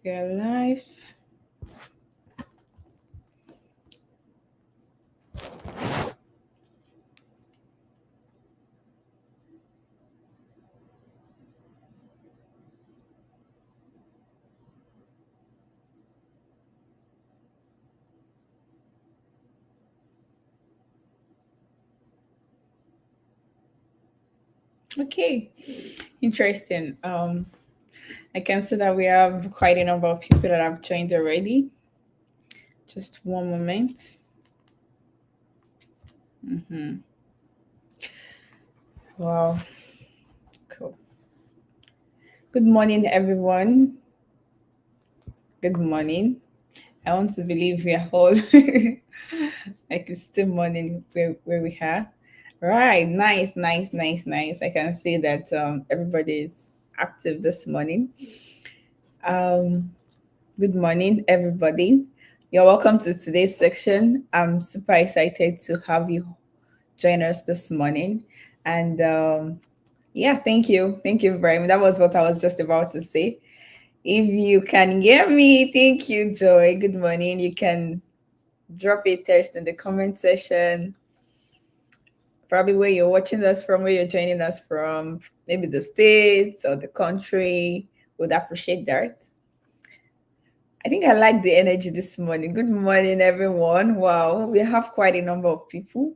Your life. Okay, interesting. I can see that we have quite a number of people that have joined already. Just one moment. Mm-hmm. Wow, cool. Good morning, everyone. Good morning. I want to believe we are all like it's still morning where we are. Right, nice. I can see that everybody is active this morning. Um, Good morning, everybody. You're welcome to today's section. I'm super excited to have you join us this morning. And yeah, thank you. Thank you very much. That was what I was just about to say. If you can hear me, thank you, Joy. Good morning. You can drop a text in the comment section. Probably where you're watching us from, where you're joining us from, maybe the States or the country. Would appreciate that. I think I like the energy this morning. Good morning, everyone. Wow, we have quite a number of people.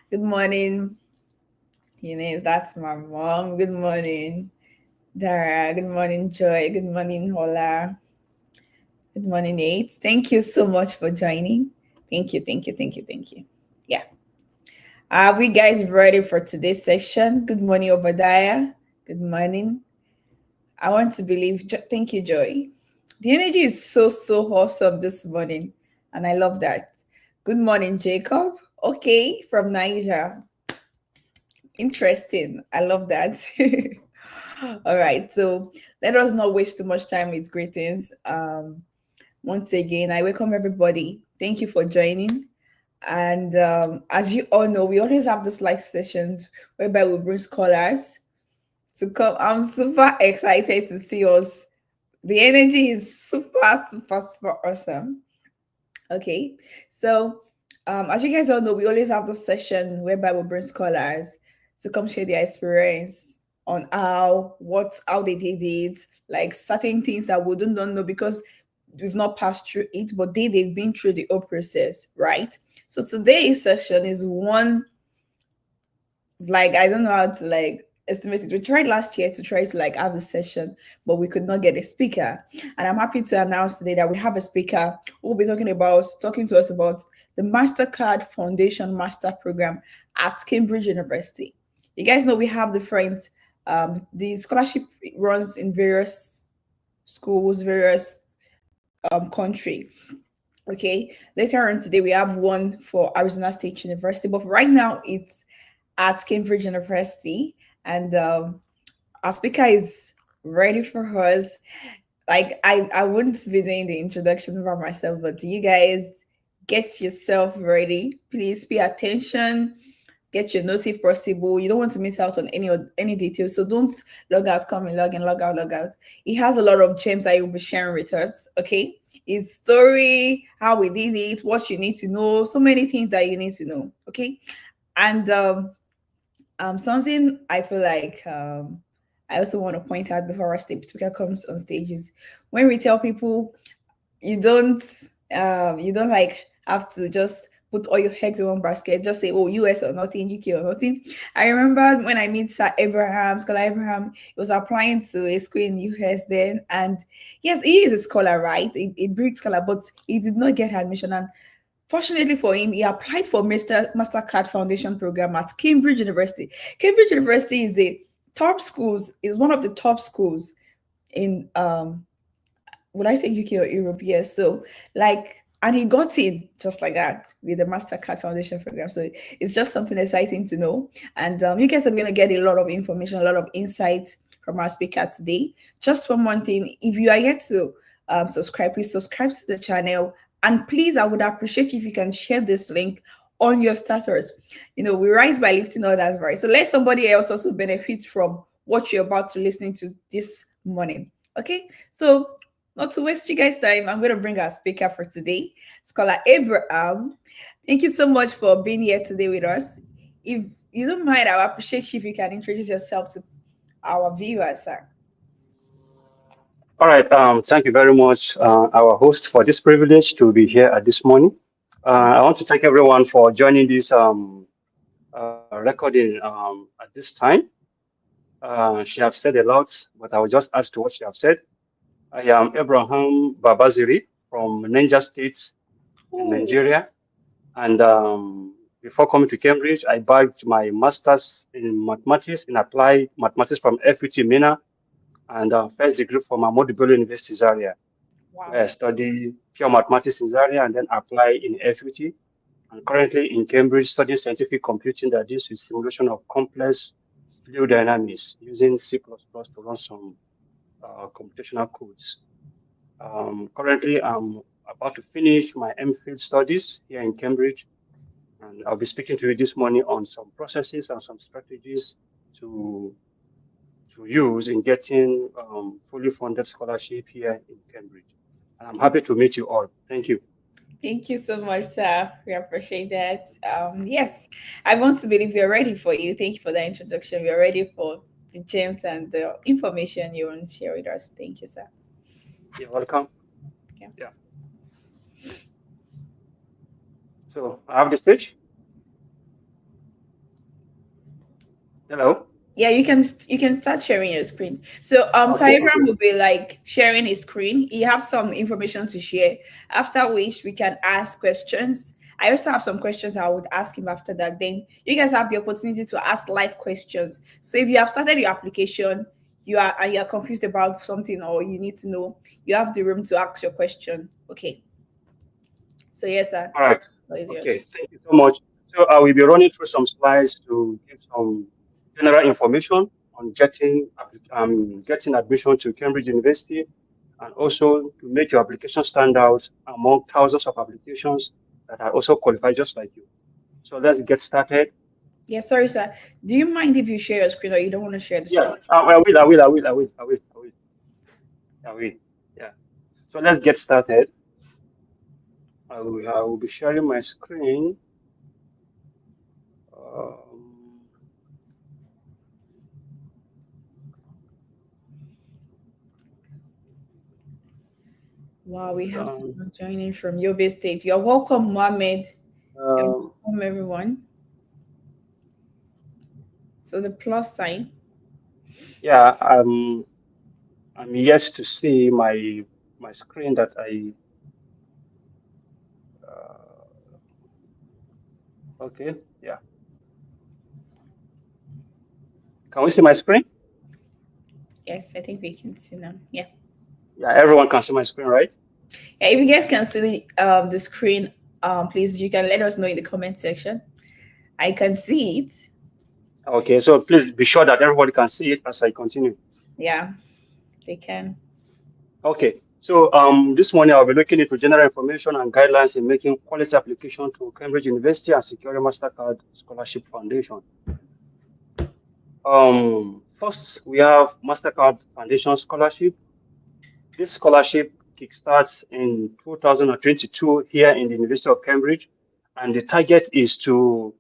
Good morning, Eunice. That's my mom. Good morning, Dara. Good morning, Joy. Good morning, Hola. Good morning, Nate. Thank you so much for joining. Thank you. Yeah. Are we guys ready for today's session? Good morning, Obadiah. Good morning. I want to believe. Thank you, Joy. The energy is so awesome this morning, and I love that. Good morning, Jacob. Okay, from Niger. Interesting. I love that. All right, so let us not waste too much time with greetings. Once again, I welcome everybody. Thank you for joining. And as you all know, we always have these live sessions whereby we bring scholars to come. I'm super excited to see us. The energy is super awesome. Okay, so as you guys all know, we always have this session whereby we bring scholars to come share their experience on how they did it, like certain things that we don't know because we've not passed through it, but they've been through the whole process, right? So today's session is one, like, I don't know how to like estimate it. We tried last year to try to like have a session, but we could not get a speaker. And I'm happy to announce today that we have a speaker who will be talking to us about the Mastercard Foundation Master Program at Cambridge University. You guys know we have different the scholarship runs in various schools, various country. Okay. Later on today we have one for Arizona State University, but right now it's at Cambridge University, and our speaker is ready for us. Like I wouldn't be doing the introduction about myself, but you guys get yourself ready. Please pay attention. Get your notes if possible. You don't want to miss out on any details, so don't log out, come in, log in, log out, log out. He has a lot of gems that he will be sharing with us. Okay, his story, how we did it, what you need to know, so many things that you need to know. Okay, and something I feel like I also want to point out before our speaker comes on stage is when we tell people you don't like have to just put all your eggs in one basket, just say, oh, US or nothing, UK or nothing. I remember when I meet Scholar Abraham, he was applying to a school in US then, and yes, he is a scholar, right? A big scholar, but he did not get admission. And fortunately for him, he applied for Mastercard Foundation program at Cambridge University. Cambridge University is one of the top schools in would I say UK or Europe? Yes. So like, and he got in just like that with the Mastercard Foundation program. So it's just something exciting to know. And you guys are going to get a lot of information, a lot of insight from our speaker today. Just one thing, if you are yet to subscribe, please subscribe to the channel. And please, I would appreciate if you can share this link on your status. You know, we rise by lifting others, right? So let somebody else also benefit from what you're about to listening to this morning. Okay, so not to waste you guys' time, I'm going to bring our speaker for today, Scholar Abraham. Thank you so much for being here today with us. If you don't mind, I would appreciate you if you can introduce yourself to our viewers, sir. All right. Thank you very much, our host, for this privilege to be here at this morning. I want to thank everyone for joining this recording at this time. She have said a lot, but I will just add to what she have said. I am Abraham Babaziri from Niger State in Oh, Nigeria. And before coming to Cambridge, I bagged my master's in mathematics, in applied mathematics from FUT MENA, and first degree from Ahmadu Bello University Zaria, where I wow. study pure mathematics in Zaria and then apply in FUT. And currently in Cambridge studying scientific computing that deals with simulation of complex fluid dynamics using C++ to run some computational codes. Currently, I'm about to finish my MPhil studies here in Cambridge, and I'll be speaking to you this morning on some processes and some strategies to to use in getting fully funded scholarship here in Cambridge. And I'm happy to meet you all. Thank you. Thank you so much, sir. We appreciate that. Yes, I want to believe we're ready for you. Thank you for the introduction. We're ready for the gems and the information you want to share with us. Thank you, sir. You're welcome. Yeah. Yeah. So I have the stage. Hello. Yeah, you can start sharing your screen. So Okay. Cyber Okay. will be like sharing his screen. He have some information to share. After which we can ask questions. I also have some questions I would ask him after that. Then you guys have the opportunity to ask live questions. So if you have started your application, you're confused about something or you need to know, you have the room to ask your question. Okay. So yes, sir. All right. What is yours? Okay. Thank you so much. So I will be running through some slides to give some general information on getting admission to Cambridge University, and also to make your application stand out among thousands of applications that are also qualified just like you. So let's get started. Yeah, sorry, sir. Do you mind if you share your screen or you don't want to share the Yeah, screen? I will, I will, I will, I will, I will, I will, I will. Yeah. So let's get started. I will be sharing my screen. Um, Wow, we hold have on. someone joining from Yobe State. You're welcome, Mohammed. You're Um, welcome, everyone. So the plus sign. yeah, I'm yet to see my screen that I. Okay, yeah. Can we see my screen? Yes, I think we can see now. Yeah. Yeah, everyone can see my screen, right? Yeah, if you guys can see the screen, please you can let us know in the comment section. I can see it. Okay, so please be sure that everybody can see it as I continue. Yeah, they can. Okay, so this morning I'll be looking into general information and guidelines in making quality application to Cambridge University and securing Mastercard Scholarship Foundation. First, we have Mastercard Foundation Scholarship. This scholarship kickstarts in 2022 here in the University of Cambridge, and the target is to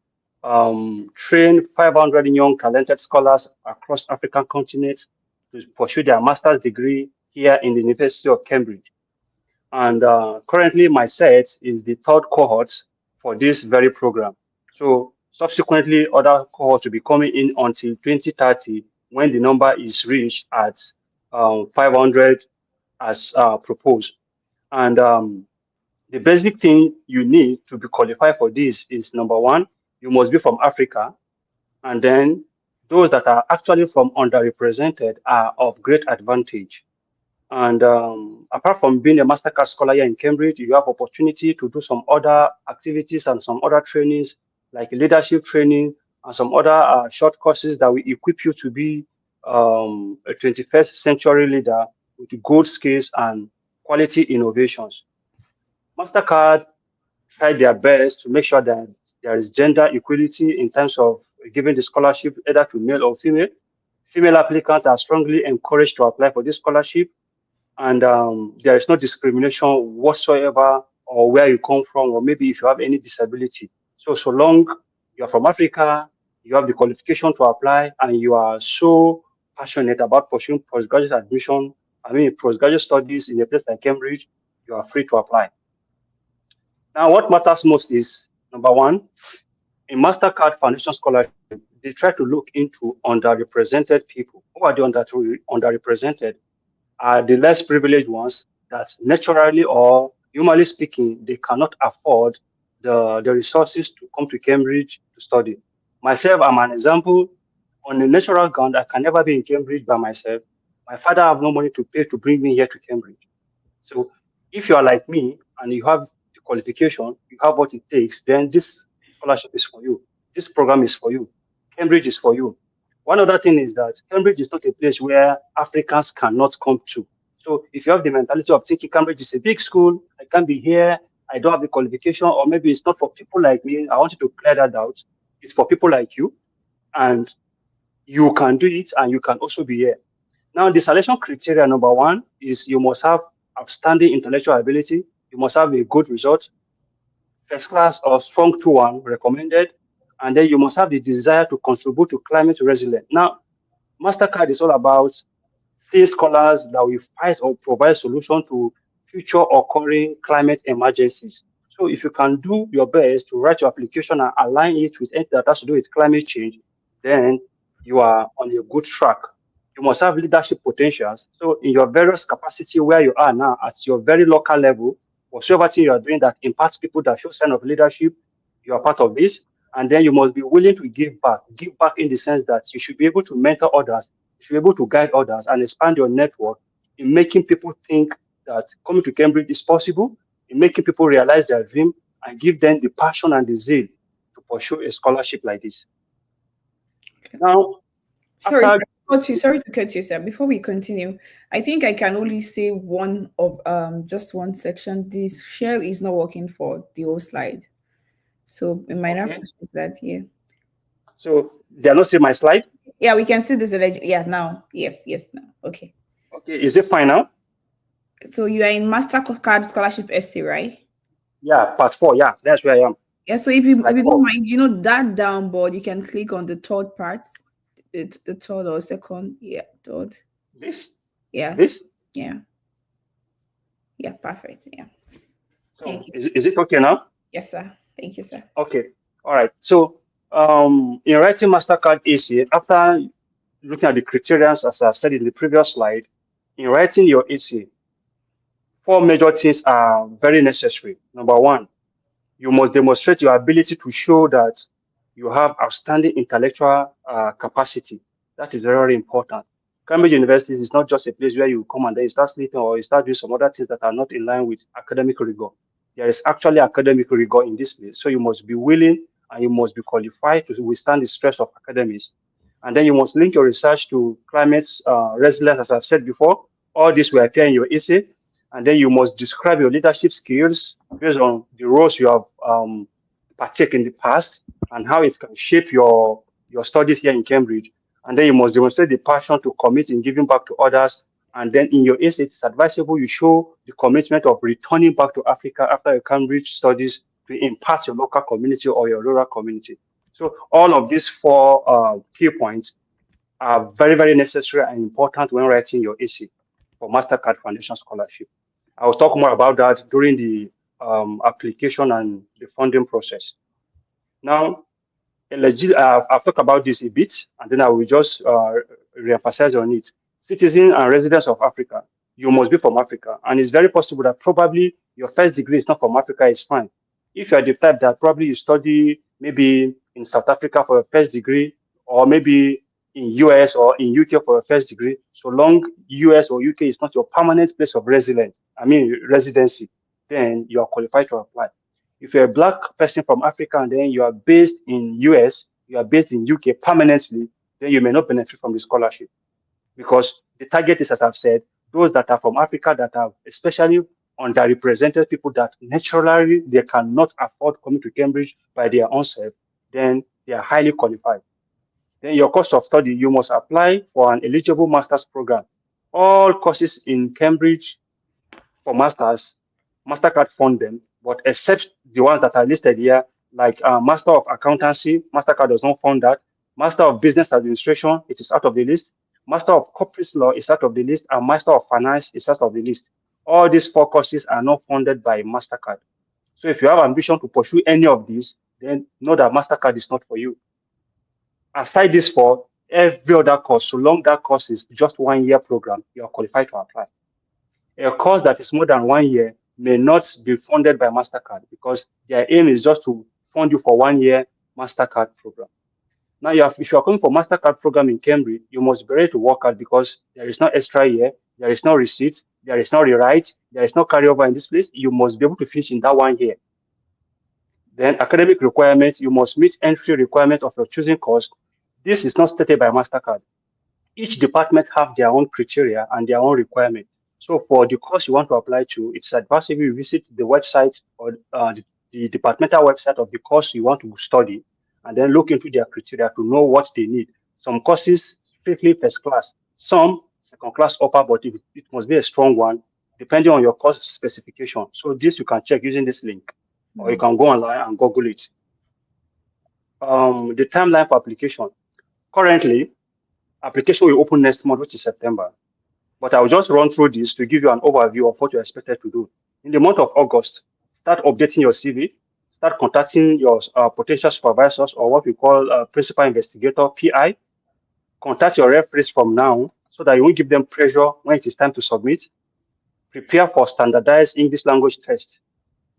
train 500 young talented scholars across African continents to pursue their master's degree here in the University of Cambridge. And currently, my set is the third cohort for this very program. So subsequently, other cohorts will be coming in until 2030 when the number is reached at 500 as proposed. And the basic thing you need to be qualified for this is number one, you must be from Africa. And then those that are actually from underrepresented are of great advantage. And apart from being a Mastercard scholar here in Cambridge, you have opportunity to do some other activities and some other trainings, like leadership training and some other short courses that will equip you to be a 21st century leader with good skills and quality innovations. Mastercard tried their best to make sure that there is gender equality in terms of giving the scholarship either to male or female. Female applicants are strongly encouraged to apply for this scholarship, and there is no discrimination whatsoever, or where you come from, or maybe if you have any disability. So long you're from Africa, you have the qualification to apply, and you are so passionate about pursuing postgraduate admission, postgraduate studies in a place like Cambridge, you are free to apply. Now, what matters most is number one, in Mastercard Foundation Scholarship, they try to look into underrepresented people. Who are the underrepresented? Are the less privileged ones that naturally or humanly speaking, they cannot afford the resources to come to Cambridge to study. Myself, I'm an example. On a natural ground, I can never be in Cambridge by myself. My father have no money to pay to bring me here to Cambridge. So if you are like me and you have the qualification, you have what it takes, then this scholarship is for you. This program is for you. Cambridge is for you. One other thing is that Cambridge is not a place where Africans cannot come to. So if you have the mentality of thinking Cambridge is a big school, I can't be here, I don't have the qualification, or maybe it's not for people like me, I want you to clear that out. It's for people like you, and you can do it, and you can also be here. Now, the selection criteria number one is you must have outstanding intellectual ability, you must have a good result, first class or strong 2-1 recommended, and then you must have the desire to contribute to climate resilience. Now, MasterCard is all about seeing scholars that will fight or provide solution to future occurring climate emergencies. So if you can do your best to write your application and align it with anything that has to do with climate change, then you are on a good track. You must have leadership potentials. So in your various capacity where you are now at your very local level, whatsoever thing you are doing that impacts people that show sign of leadership, you are part of this. And then you must be willing to give back. Give back in the sense that you should be able to mentor others, you should be able to guide others and expand your network in making people think that coming to Cambridge is possible, in making people realize their dream and give them the passion and the zeal to pursue a scholarship like this. Okay. Now, Sorry, after sorry to cut you, sir. Before we continue, I think I can only say one of just one section. This share is not working for the whole slide, so we might have okay, to fix that. Yeah, so they are not seeing my slide. yeah, we can see this. Yeah, now, yes, now. Okay, Okay, is it fine now? so you are in Mastercard Scholarship essay, right? Yeah, part four. Yeah, that's where I am. Yeah. So if Slide you don't four. mind, that down board, you can click on the third part, the third or second. Yeah, third. This, Yeah, this. yeah, yeah. Perfect. Yeah. Thank So you. is it okay now? Yes, sir. Thank you, sir. Okay. All right. So in writing Mastercard AC, after looking at the criteria, as I said in the previous slide, in writing your AC, four major things are very necessary. Number one, you must demonstrate your ability to show that you have outstanding intellectual capacity. That is very, very important. Cambridge University is not just a place where you come and then you start sleeping or you start doing some other things that are not in line with academic rigor. There is actually academic rigor in this place. So you must be willing and you must be qualified to withstand the stress of academics. And then you must link your research to climate resilience, as I've said before. All this will appear in your essay. And then you must describe your leadership skills based on the roles you have partaken in the past and how it can shape your studies here in Cambridge. And then you must demonstrate the passion to commit in giving back to others. And then in your essay, it's advisable you show the commitment of returning back to Africa after your Cambridge studies to impact your local community or your rural community. So all of these four key points are very, very necessary and important when writing your essay for Mastercard Foundation Scholarship. I will talk more about that during the application and the funding process. Now, I've talked about this a bit, and then I will just reemphasize on it. Citizens and residents of Africa, you must be from Africa, and it's very possible that probably your first degree is not from Africa, it's fine. If you are the type that probably you study maybe in South Africa for your first degree, or maybe in US or in UK for your first degree, so long US or UK is not your permanent place of residence, residency, then you are qualified to apply. If you're a black person from Africa and then you are based in US, you are based in UK permanently, then you may not benefit from the scholarship because the target is, as I've said, those that are from Africa that are especially underrepresented people that naturally they cannot afford coming to Cambridge by their own self, then they are highly qualified. Then your course of study, you must apply for an eligible master's program. All courses in Cambridge for masters, Mastercard fund them, but except the ones that are listed here, like Master of Accountancy, Mastercard does not fund that. Master of Business Administration, it is out of the list. Master of Corporate Law is out of the list, and Master of Finance is out of the list. All these four courses are not funded by Mastercard. So if you have ambition to pursue any of these, then know that Mastercard is not for you. Aside this for every other course, so long that course is just 1 year program, you are qualified to apply. A course that is more than 1 year may not be funded by Mastercard because their aim is just to fund you for 1 year Mastercard program. Now, if you are coming for Mastercard program in Cambridge, you must be ready to work out because there is no extra year, there is no receipt, there is no rewrite, there is no carryover in this place. You must be able to finish in that 1 year. Then academic requirements, you must meet entry requirements of your choosing course. This is not stated by Mastercard. Each department have their own criteria and their own requirement. So for the course you want to apply to, it's advisable you visit the website or the departmental website of the course you want to study, and then look into their criteria to know what they need. Some courses strictly first class, some second class upper, but it must be a strong one, depending on your course specification. So this you can check using this link, or you can go online and Google it. The timeline for application. Currently, application will open next month, which is September. But I'll just run through this to give you an overview of what you're expected to do. In the month of August, start updating your CV, start contacting your potential supervisors or what we call principal investigator, PI. Contact your referees from now so that you won't give them pressure when it is time to submit. Prepare for standardized English language test.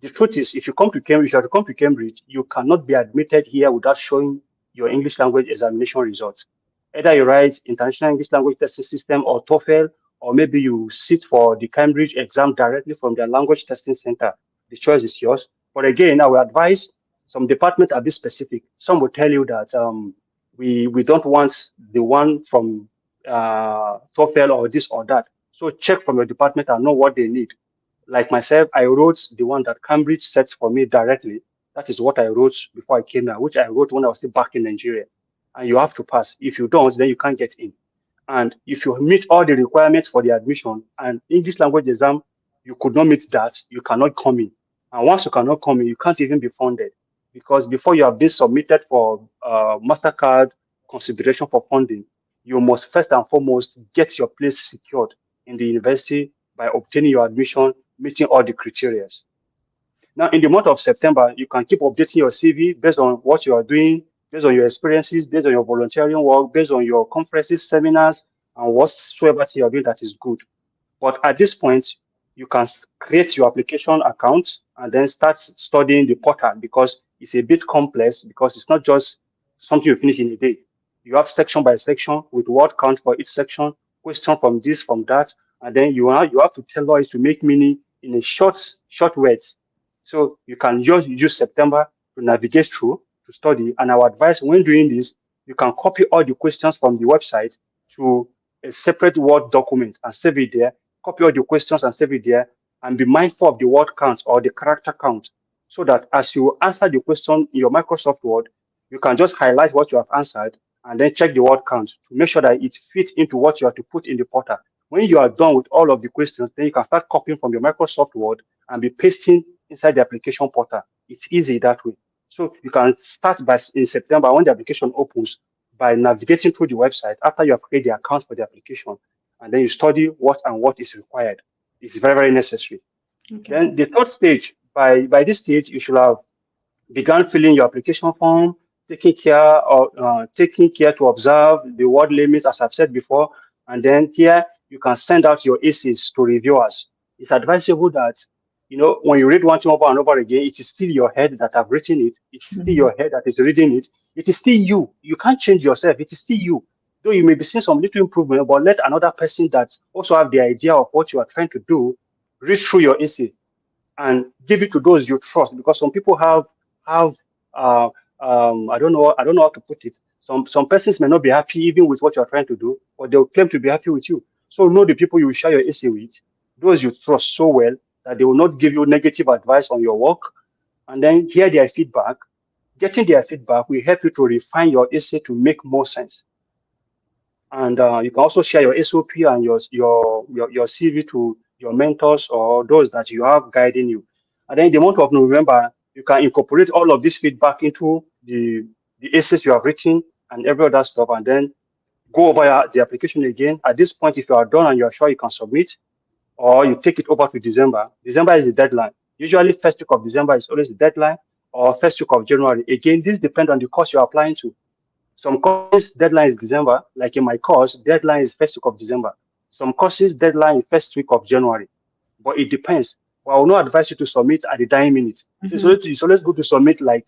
The truth is, if you come to Cambridge, you have to come to Cambridge, you cannot be admitted here without showing your English language examination results. Either you write International English Language Testing System or TOEFL, or maybe you sit for the Cambridge exam directly from their language testing center. The choice is yours. But again, I will advise some departments are a bit specific. Some will tell you that we don't want the one from TOEFL or this or that. So check from your department and know what they need. Like myself, I wrote the one that Cambridge sets for me directly. That is what I wrote before I came here, which I wrote when I was still back in Nigeria. And you have to pass. If you don't, then you can't get in. And if you meet all the requirements for the admission and English language exam, you could not meet that, you cannot come in. And once you cannot come in, you can't even be funded because before you have been submitted for Mastercard consideration for funding, you must first and foremost get your place secured in the university by obtaining your admission, meeting all the criteria. Now, in the month of September, you can keep updating your CV based on what you are doing, based on your experiences, based on your volunteering work, based on your conferences, seminars, and whatsoever you are doing that is good. But at this point, you can create your application account and then start studying the portal because it's a bit complex because it's not just something you finish in a day. You have section by section with word count for each section, question from this, from that, and then you have to tell us to make meaning in a short words. So you can just use September to navigate through to study. And our advice when doing this, you can copy all the questions from the website to a separate Word document and save it there. Copy all the questions and save it there, and be mindful of the word count or the character count, so that as you answer the question in your Microsoft Word, you can just highlight what you have answered and then check the word count to make sure that it fits into what you have to put in the portal. When you are done with all of the questions, then you can start copying from your Microsoft Word and be pasting inside the application portal. It's easy that way. So you can start in September when the application opens by navigating through the website after you have created the account for the application, and then you study what is required. It's very, very necessary. Okay. Then the third stage, by this stage, you should have began filling your application form, taking care to observe the word limits, as I've said before, and then here you can send out your essays to reviewers. It's advisable that when you read one thing over and over again, it is still your head that have written it. It's still your head that is reading it. It is still you. You can't change yourself. It is still you. Though you may be seeing some little improvement, but let another person that also have the idea of what you are trying to do read through your essay and give it to those you trust, because some people have I don't know how to put it. Some persons may not be happy even with what you are trying to do, but they'll claim to be happy with you. So know the people you share your essay with, those you trust so well that they will not give you negative advice on your work, and then hear their feedback. Getting their feedback will help you to refine your essay to make more sense. And you can also share your SOP and your CV to your mentors or those that you have guiding you. And then in the month of November, you can incorporate all of this feedback into the essays you have written and every other stuff, and then go over the application again. At this point, if you are done and you are sure you can submit, or you take it over to December. December is the deadline. Usually, first week of December is always the deadline, or first week of January. Again, this depends on the course you're applying to. Some courses deadline is December, like in my course, deadline is first week of December. Some courses deadline is first week of January, but it depends. But I will not advise you to submit at the dying minute. So Mm-hmm. it's always good to submit like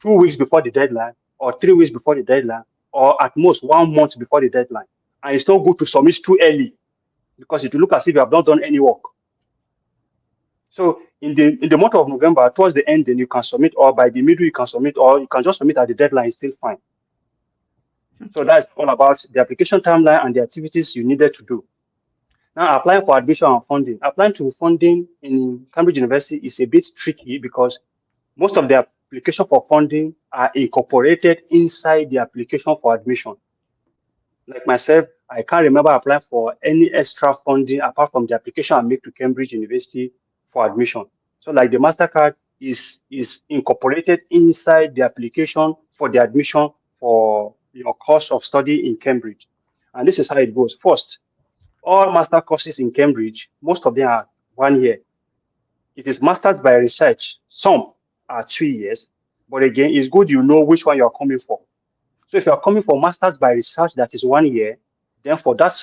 2 weeks before the deadline, or 3 weeks before the deadline, or at most 1 month before the deadline. And it's not good to submit too early because it will look as if you have not done any work. So in the month of November, towards the end, then you can submit, or by the middle you can submit, or you can just submit at the deadline. It's still fine. So Okay. that's all about the application timeline and the activities you needed to do. Now, applying for admission and funding. Applying to funding in Cambridge University is a bit tricky because most of the application for funding are incorporated inside the application for admission. Like myself, I can't remember applying for any extra funding apart from the application I make to Cambridge University for admission. So like the Mastercard is incorporated inside the application for the admission for your course of study in Cambridge. And this is how it goes. First, all master courses in Cambridge, most of them are 1 year. It is mastered by research. Some are 2 years, but again, it's good you know which one you are coming for. So if you are coming for masters by research that is 1 year, then for that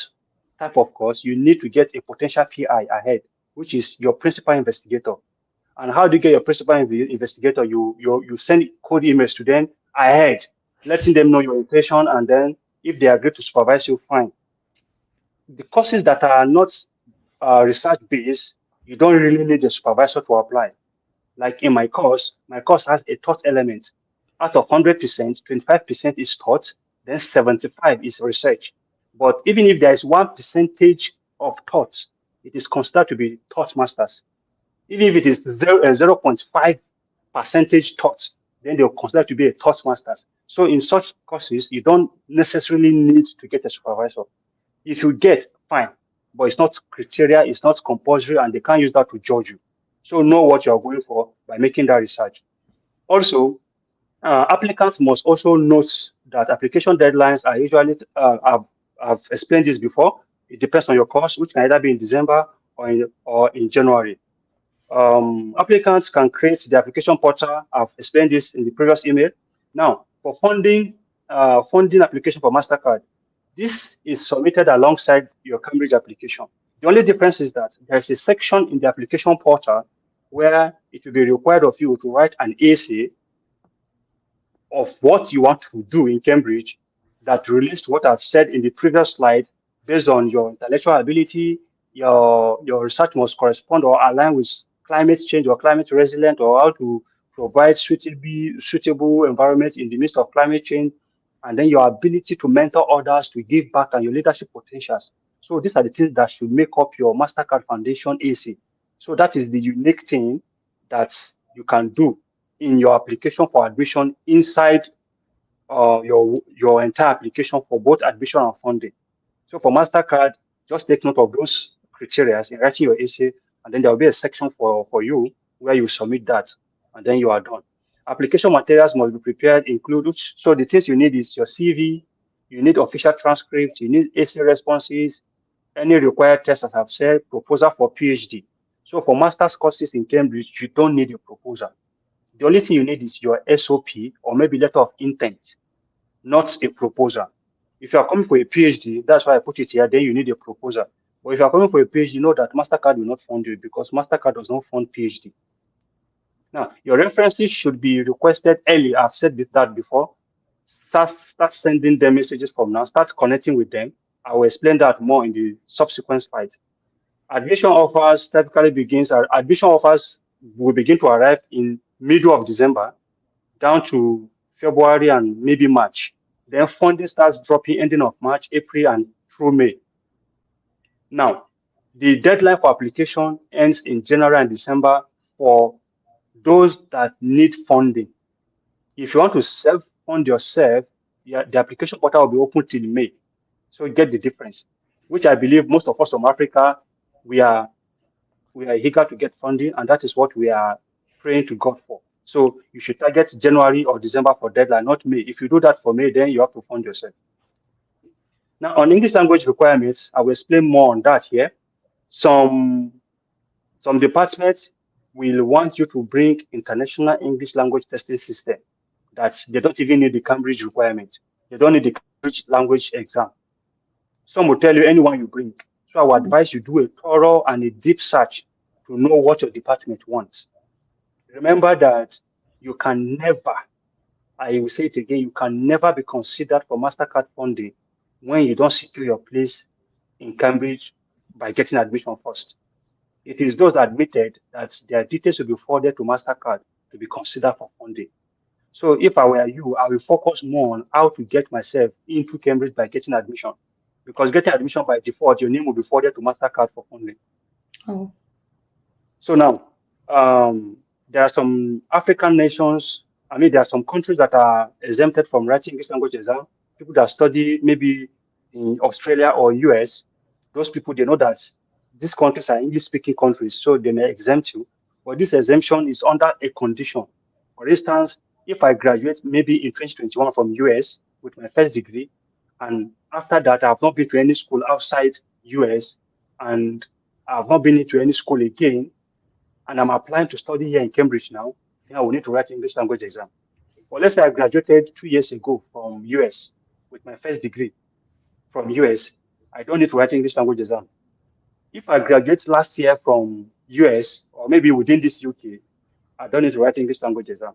type of course, you need to get a potential PI ahead, which is your principal investigator. And how do you get your principal investigator? You send code emails to them ahead, letting them know your intention, and then if they agree to supervise you, fine. The courses that are not research based, you don't really need a supervisor to apply. Like in my course has a thought element. Out of 100%, 25% is thought, then 75 is research. But even if there is 1% of thought, it is considered to be thought masters. Even if it is 0.5 percentage thought, then they'll consider to be a thought masters. So in such courses, you don't necessarily need to get a supervisor. If you get, fine, but it's not criteria, it's not compulsory, and they can't use that to judge you. So know what you're going for by making that research. Also, applicants must also note that application deadlines are usually, I've explained this before, it depends on your course, which can either be in December or in January. Applicants can create the application portal. I've explained this in the previous email. Now, for funding application for Mastercard, this is submitted alongside your Cambridge application. The only difference is that there's a section in the application portal where it will be required of you to write an essay of what you want to do in Cambridge that relates to what I've said in the previous slide based on your intellectual ability, your research must correspond or align with climate change or climate resilient or how to provide suitable environment in the midst of climate change, and then your ability to mentor others to give back and your leadership potentials. So these are the things that should make up your Mastercard Foundation AC. So that is the unique thing that you can do in your application for admission inside your entire application for both admission and funding. So for Mastercard, just take note of those criteria in writing your essay, and then there will be a section for you where you submit that, and then you are done. Application materials must be prepared, include so the things you need is your CV, you need official transcripts, you need essay responses, any required tests, as I've said, proposal for PhD. So for master's courses in Cambridge, you don't need a proposal. The only thing you need is your SOP or maybe letter of intent, not a proposal. If you are coming for a PhD, that's why I put it here, then you need a proposal. But if you are coming for a PhD, know that MasterCard will not fund you because MasterCard does not fund PhD. Now, your references should be requested early. I've said that before. Start sending them messages from now. Start connecting with them. I will explain that more in the subsequent slides. Admission offers typically begins. Admission offers will begin to arrive in middle of December down to February and maybe March. Then funding starts dropping ending of March, April, and through May. Now, the deadline for application ends in January and December for those that need funding. If you want to self-fund yourself, yeah, the application portal will be open till May. So you get the difference, which I believe most of us from Africa, we are we are eager to get funding, and that is what we are praying to God for. So you should target January or December for deadline, not May. If you do that for May, then you have to fund yourself. Now, on English language requirements, I will explain more on that here. Some some departments will want you to bring international English language testing system that they don't even need the Cambridge requirement. They don't need the Cambridge language exam. Some will tell you anyone you bring. So I would advise you do a thorough and a deep search to know what your department wants. Remember that you can never, I will say it again, you can never be considered for Mastercard funding when you don't secure your place in Cambridge by getting admission first. It is those admitted that their details will be forwarded to Mastercard to be considered for funding. So if I were you, I will focus more on how to get myself into Cambridge by getting admission. Because getting admission by default, your name will be forwarded to Mastercard for funding. Oh, So now, there are some African nations. I mean, there are some countries that are exempted from writing English language exam. People that study maybe in Australia or US, those people they know that these countries are English-speaking countries, so they may exempt you. But this exemption is under a condition. For instance, if I graduate maybe in 2021 from US with my first degree, and after that I have not been to any school outside US, and I have not been into any school again, and I'm applying to study here in Cambridge now, then I will need to write English language exam. But let's say I graduated 2 years ago from US with my first degree from US, I don't need to write English language exam. If I graduate last year from US or maybe within this UK, I don't need to write English language exam.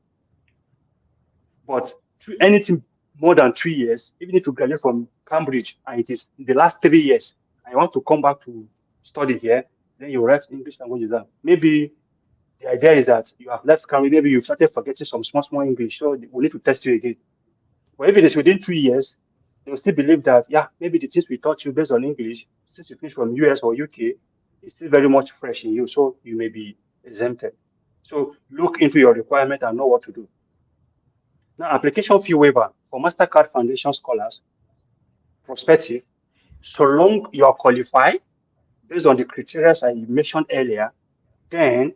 But anything more than 3 years, even if you graduate from Cambridge and it is in the last 3 years, and you want to come back to study here, then you write English language exam. Maybe the idea is that you have left Cambridge, maybe you started forgetting some small English, so we need to test you again. But if it is within 3 years, they'll still believe that, yeah, maybe the things we taught you based on English, since you finished from US or UK, is still very much fresh in you, so you may be exempted. So look into your requirement and know what to do. Now, application fee waiver for Mastercard Foundation scholars, prospective, so long you are qualified based on the criteria I mentioned earlier, then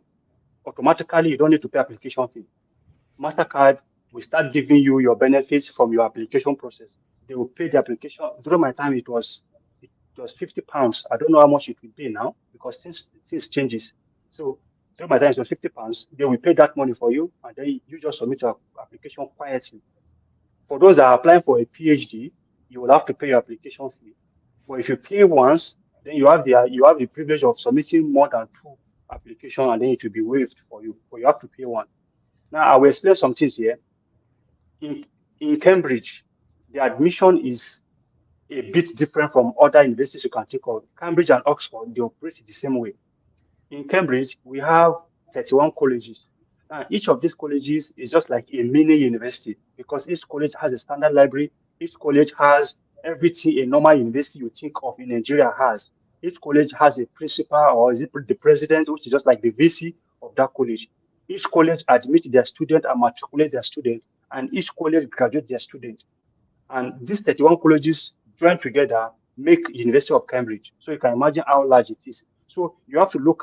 automatically you don't need to pay application fee. Mastercard will start giving you your benefits from your application process. They will pay the application. During my time, it was £50. I don't know how much it will be now because things changes. So during my time, it was £50. They will pay that money for you, and then you just submit your application quietly. For those that are applying for a PhD, you will have to pay your application fee. But if you pay once, then you have the privilege of submitting more than two applications, and then it will be waived for you. But you have to pay one. Now I will explain some things here. In in Cambridge, the admission is a bit different from other universities you can think of. Cambridge and Oxford, they operate the same way. In Cambridge, we have 31 colleges. And each of these colleges is just like a mini university because each college has a standard library. Each college has everything a normal university you think of in Nigeria has. Each college has a principal or is it the president, which is just like the VC of that college. Each college admits their student and matriculate their student, and each college graduates their student. And these 31 colleges joined together make University of Cambridge. So you can imagine how large it is. So you have to look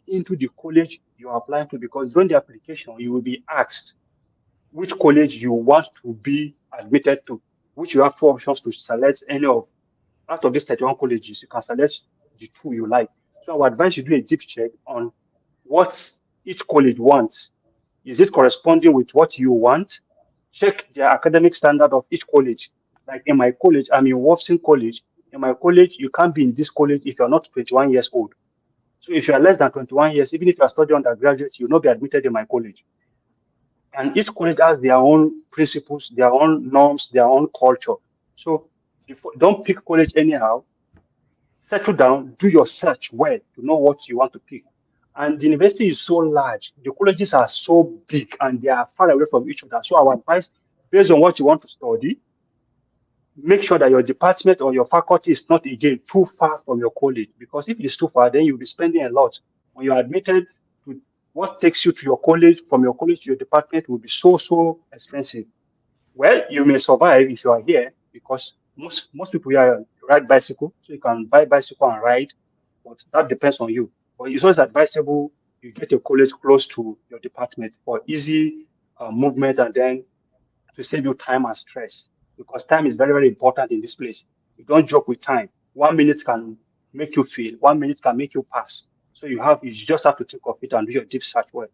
into the college you are applying to because during the application you will be asked which college you want to be admitted to, which you have two options to select any of out of these 31 colleges. You can select the two you like. So I would advise you do a deep check on what each college wants. Is it corresponding with what you want? Check the academic standard of each college. Like in my college, I'm in Wolfson College. In my college, you can't be in this college if you're not 21 years old. So if you are less than 21 years, even if you are studying undergraduate, you'll not be admitted in my college. And each college has their own principles, their own norms, their own culture. So don't pick college anyhow. Settle down, do your search well to know what you want to pick. And the university is so large, the colleges are so big, and they are far away from each other. So our advice, based on what you want to study, make sure that your department or your faculty is not again too far from your college. Because if it is too far, then you'll be spending a lot. When you're admitted to what takes you to your college, from your college to your department will be so expensive. Well, you may survive if you are here because most people here ride bicycle, so you can buy bicycle and ride, but that depends on you. But it's always advisable you get a college close to your department for easy movement and then to save you time and stress because time is very, very important in this place. You don't joke with time. 1 minute can make you fail, 1 minute can make you pass. So you just have to think of it and do your deep search well.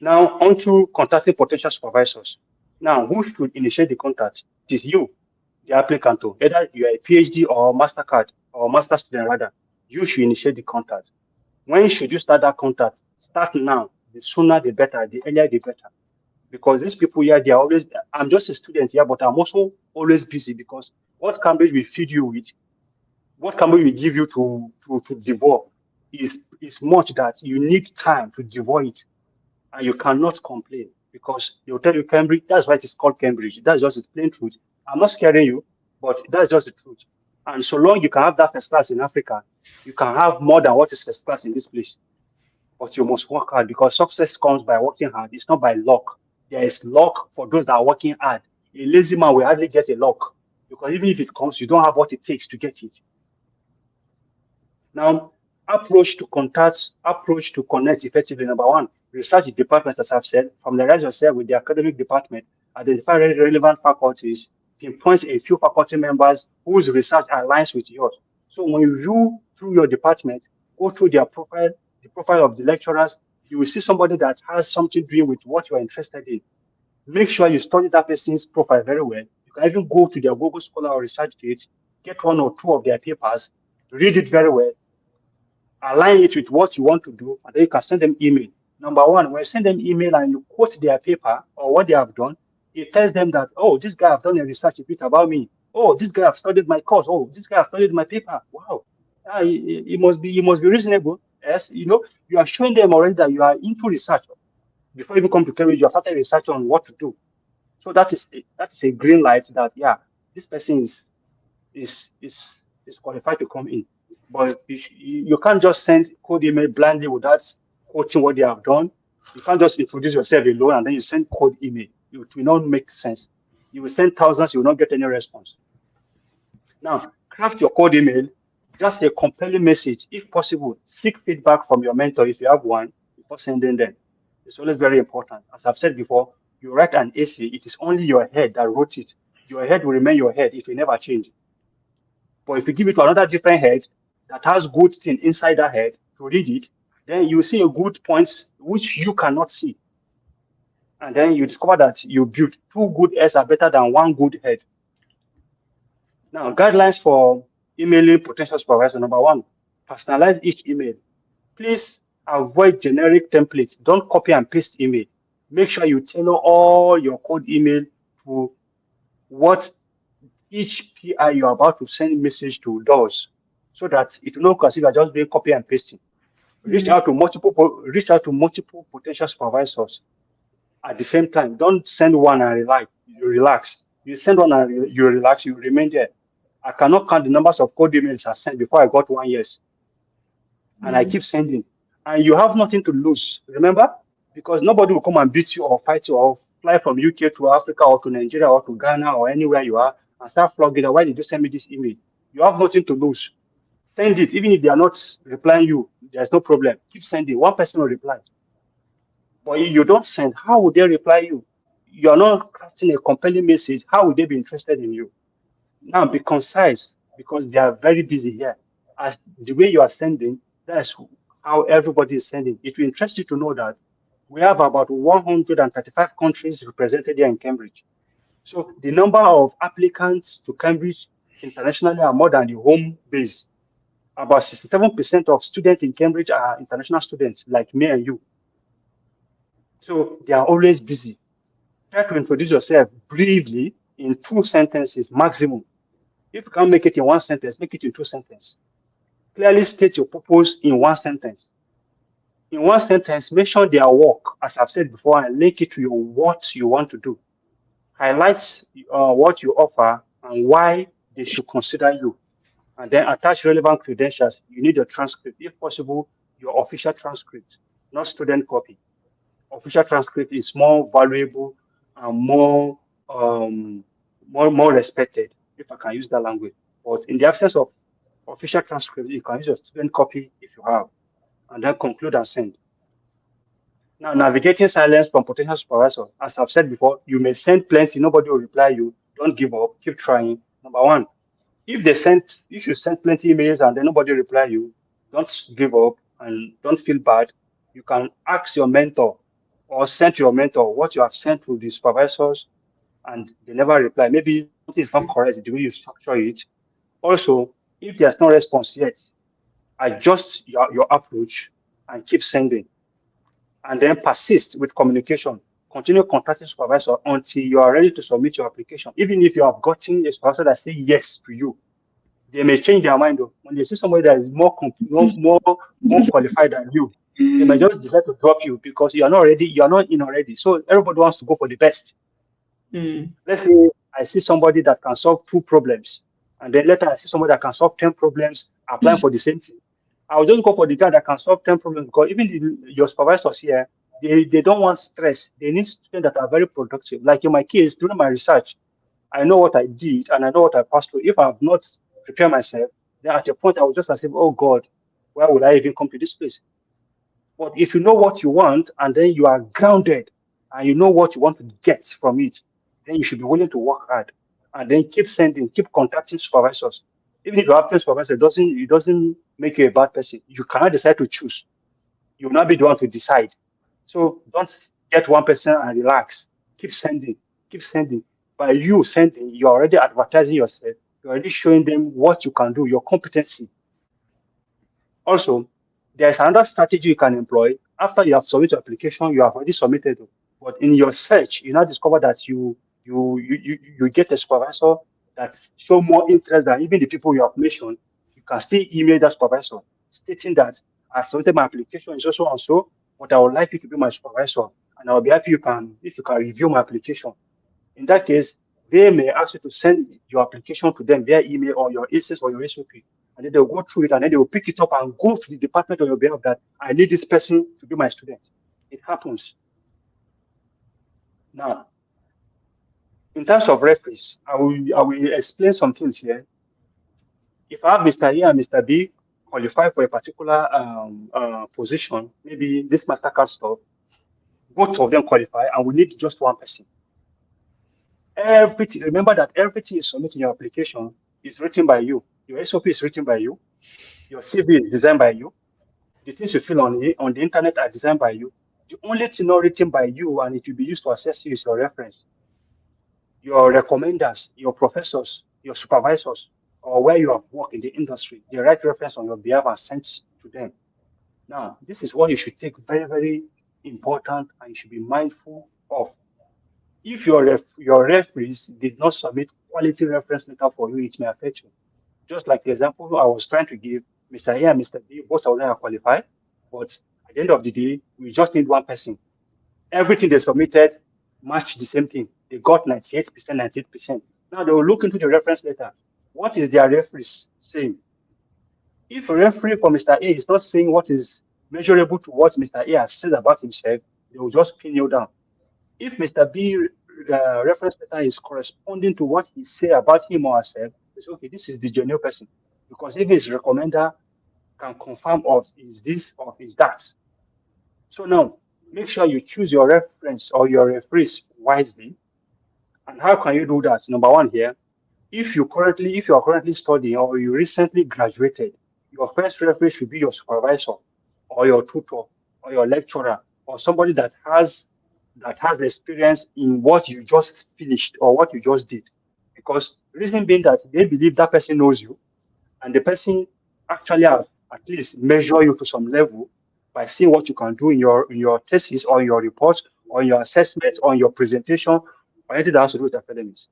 Now, on to contacting potential supervisors. Now, who should initiate the contact? It is you, the applicant, oh. Either you are a PhD or Mastercard or master student rather. You should initiate the contact. When should you start that contact? Start now. The sooner the better, the earlier the better. Because these people here, they are always, I'm just a student here, but I'm also always busy because what Cambridge will feed you with, what Cambridge will give you to devour is much that you need time to devour it and you cannot complain because they'll tell you Cambridge, that's why it is called Cambridge. That's just the plain truth. I'm not scaring you, but that's just the truth. And so long you can have that first class in Africa, you can have more than what is first class in this place. But you must work hard because success comes by working hard. It's not by luck. There is luck for those that are working hard. A lazy man will hardly get a luck because even if it comes, you don't have what it takes to get it. Now, approach to connect effectively. Number one, research the department, as I've said, familiarize yourself with the academic department, identify relevant faculties, pinpoint a few faculty members whose research aligns with yours. So when you view through your department, go through their profile, the profile of the lecturers, you will see somebody that has something doing with what you are interested in. Make sure you study that person's profile very well. You can even go to their Google Scholar or ResearchGate, get one or two of their papers, read it very well, align it with what you want to do, and then you can send them email. Number one, when you send them email and you quote their paper or what they have done, it tells them that, oh, this guy have done a research a bit about me. Oh, this guy have studied my course. Oh, this guy have studied my paper. Wow. It must be reasonable. Yes, you are showing them already that you are into research. Before you even come to Cambridge, you have started research on what to do. So that is a green light that yeah, this person is qualified to come in. But you can't just send code email blindly without quoting what they have done. You can't just introduce yourself alone and then you send code email. It will not make sense. You will send thousands, you will not get any response. Now, craft your code email, draft a compelling message. If possible, seek feedback from your mentor if you have one before sending them. It's always very important. As I've said before, you write an essay, it is only your head that wrote it. Your head will remain your head, it will never change. But if you give it to another different head that has good thing inside that head to read it, then you see a good points which you cannot see. And then you discover that you built two good heads are better than one good head. Now, guidelines for emailing potential supervisor. Number one, personalize each email. Please avoid generic templates. Don't copy and paste email. Make sure you tailor all your code email to what each PI you're about to send message to does, so that it will not consider just doing copy and pasting. Reach out to multiple potential supervisors at the same time. Don't send one and you relax. You send one and you relax, you remain there. I cannot count the numbers of code emails I sent before I got one yes. And I keep sending. And you have nothing to lose. Remember? Because nobody will come and beat you or fight you or fly from UK to Africa or to Nigeria or to Ghana or anywhere you are and start flogging. Why did you send me this email? You have nothing to lose. Send it. Even if they are not replying you, there's no problem. Keep sending. One person will reply. But if you don't send, how would they reply you? You are not crafting a compelling message. How would they be interested in you? Now be concise because they are very busy here. As the way you are sending, that's how everybody is sending. It will interest you to know that we have about 135 countries represented here in Cambridge. So the number of applicants to Cambridge internationally are more than the home base. About 67% of students in Cambridge are international students like me and you. So they are always busy. Try to introduce yourself briefly in 2 sentences maximum. If you can't make it in 1 sentence, make it in 2 sentences. Clearly state your purpose in 1 sentence. In 1 sentence, mention their work, as I've said before, and link it to your what you want to do. Highlight what you offer and why they should consider you. And then attach relevant credentials. You need a transcript. If possible, your official transcript, not student copy. Official transcript is more valuable and more respected if I can use that language. But in the absence of official transcript, you can use your student copy if you have, and then conclude and send. Now, navigating silence from potential supervisor. As I've said before, you may send plenty, nobody will reply you. Don't give up, keep trying. Number one, if you send plenty emails and then nobody reply you, don't give up and don't feel bad. You can ask your mentor or send to your mentor what you have sent to the supervisors and they never reply. Maybe something is not correct the way you structure it. Also, if there's no response yet, adjust your approach and keep sending. And then persist with communication. Continue contacting supervisor until you are ready to submit your application. Even if you have gotten a supervisor that say yes to you, they may change their mind though. When they see somebody that is more qualified than you, they might just decide to drop you because you are not ready, you are not in already. So everybody wants to go for the best. Let's say I see somebody that can solve 2 problems, and then later I see somebody that can solve 10 problems applying for the same thing. I'll just go for the guy that can solve 10 problems because even your supervisors here, they don't want stress. They need students that are very productive. Like in my case, during my research, I know what I did and I know what I passed through. If I have not prepared myself, then at a point I will just say, oh God, why would I even come to this place? But if you know what you want and then you are grounded and you know what you want to get from it, then you should be willing to work hard and then keep sending, keep contacting supervisors. Even if you have 10 supervisors, it doesn't make you a bad person. You cannot decide to choose. You will not be the one to decide. So don't get one person and relax. Keep sending, keep sending. By you sending, you're already advertising yourself. You're already showing them what you can do, your competency. Also, there's another strategy you can employ. After you have submitted your application, you have already submitted it. But in your search, you now discover that you get a supervisor that show more interest than even the people you have mentioned. You can still email that supervisor stating that I submitted my application is also and so, but I would like you to be my supervisor, and I'll be happy if you can review my application. In that case, they may ask you to send your application to them via email or your ACES or your SOP. And then they'll go through it and then they will pick it up and go to the department on your behalf that I need this person to be my student. It happens. Now, in terms of referees, I will explain some things here. If I have Mr. A and Mr. B qualify for a particular position, maybe this Mastercard stuff, both of them qualify and we need just one person. Everything, remember that everything you submit in your application is written by you. Your SOP is written by you. Your CV is designed by you. The things you fill on the internet are designed by you. The only thing not written by you and it will be used to assess you is your reference, your recommenders, your professors, your supervisors, or where you have worked in the industry. They write reference on your behalf and sent to them. Now, this is what you should take very, very important and you should be mindful of. If your referees did not submit quality reference letter for you, it may affect you. Just like the example I was trying to give, Mr. A and Mr. B, both of them are qualified, but at the end of the day, we just need one person. Everything they submitted matched the same thing. They got 98%, 98%. Now they will look into the reference letter. What is their referees saying? If a referee for Mr. A is not saying what is measurable to what Mr. A has said about himself, they will just pin you down. If Mr. B reference letter is corresponding to what he say about him or herself, it's okay. This is the genuine person, because if his recommender can confirm of is this or is that. So now, make sure you choose your reference or your referees wisely. And how can you do that? Number one here, if you are currently studying or you recently graduated, your first referee should be your supervisor or your tutor or your lecturer or somebody that has experience in what you just finished or what you just did. Because reason being that they believe that person knows you and the person actually have at least measure you to some level by seeing what you can do in your thesis or your report or your assessment or your presentation or anything that has to do with academics.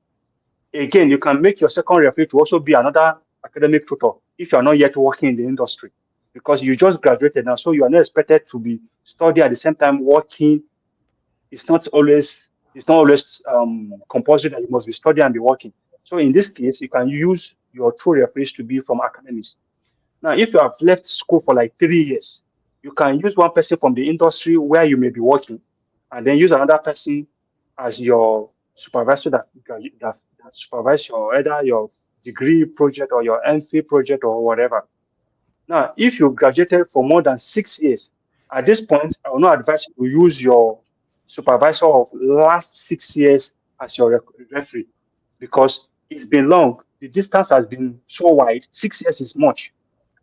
Again, you can make your second referee to also be another academic tutor if you are not yet working in the industry because you just graduated now, so you are not expected to be studying at the same time working. It's not always compulsory that you must be studying and be working. So in this case, you can use your two referees to be from academics. Now, if you have left school for like 3 years, you can use one person from the industry where you may be working, and then use another person as your supervisor that supervise your either your degree project or your MPhil project or whatever. Now, if you graduated for more than 6 years, at this point, I will not advise you to use your supervisor of last 6 years as your referee because it's been long. The distance has been so wide. 6 years is much.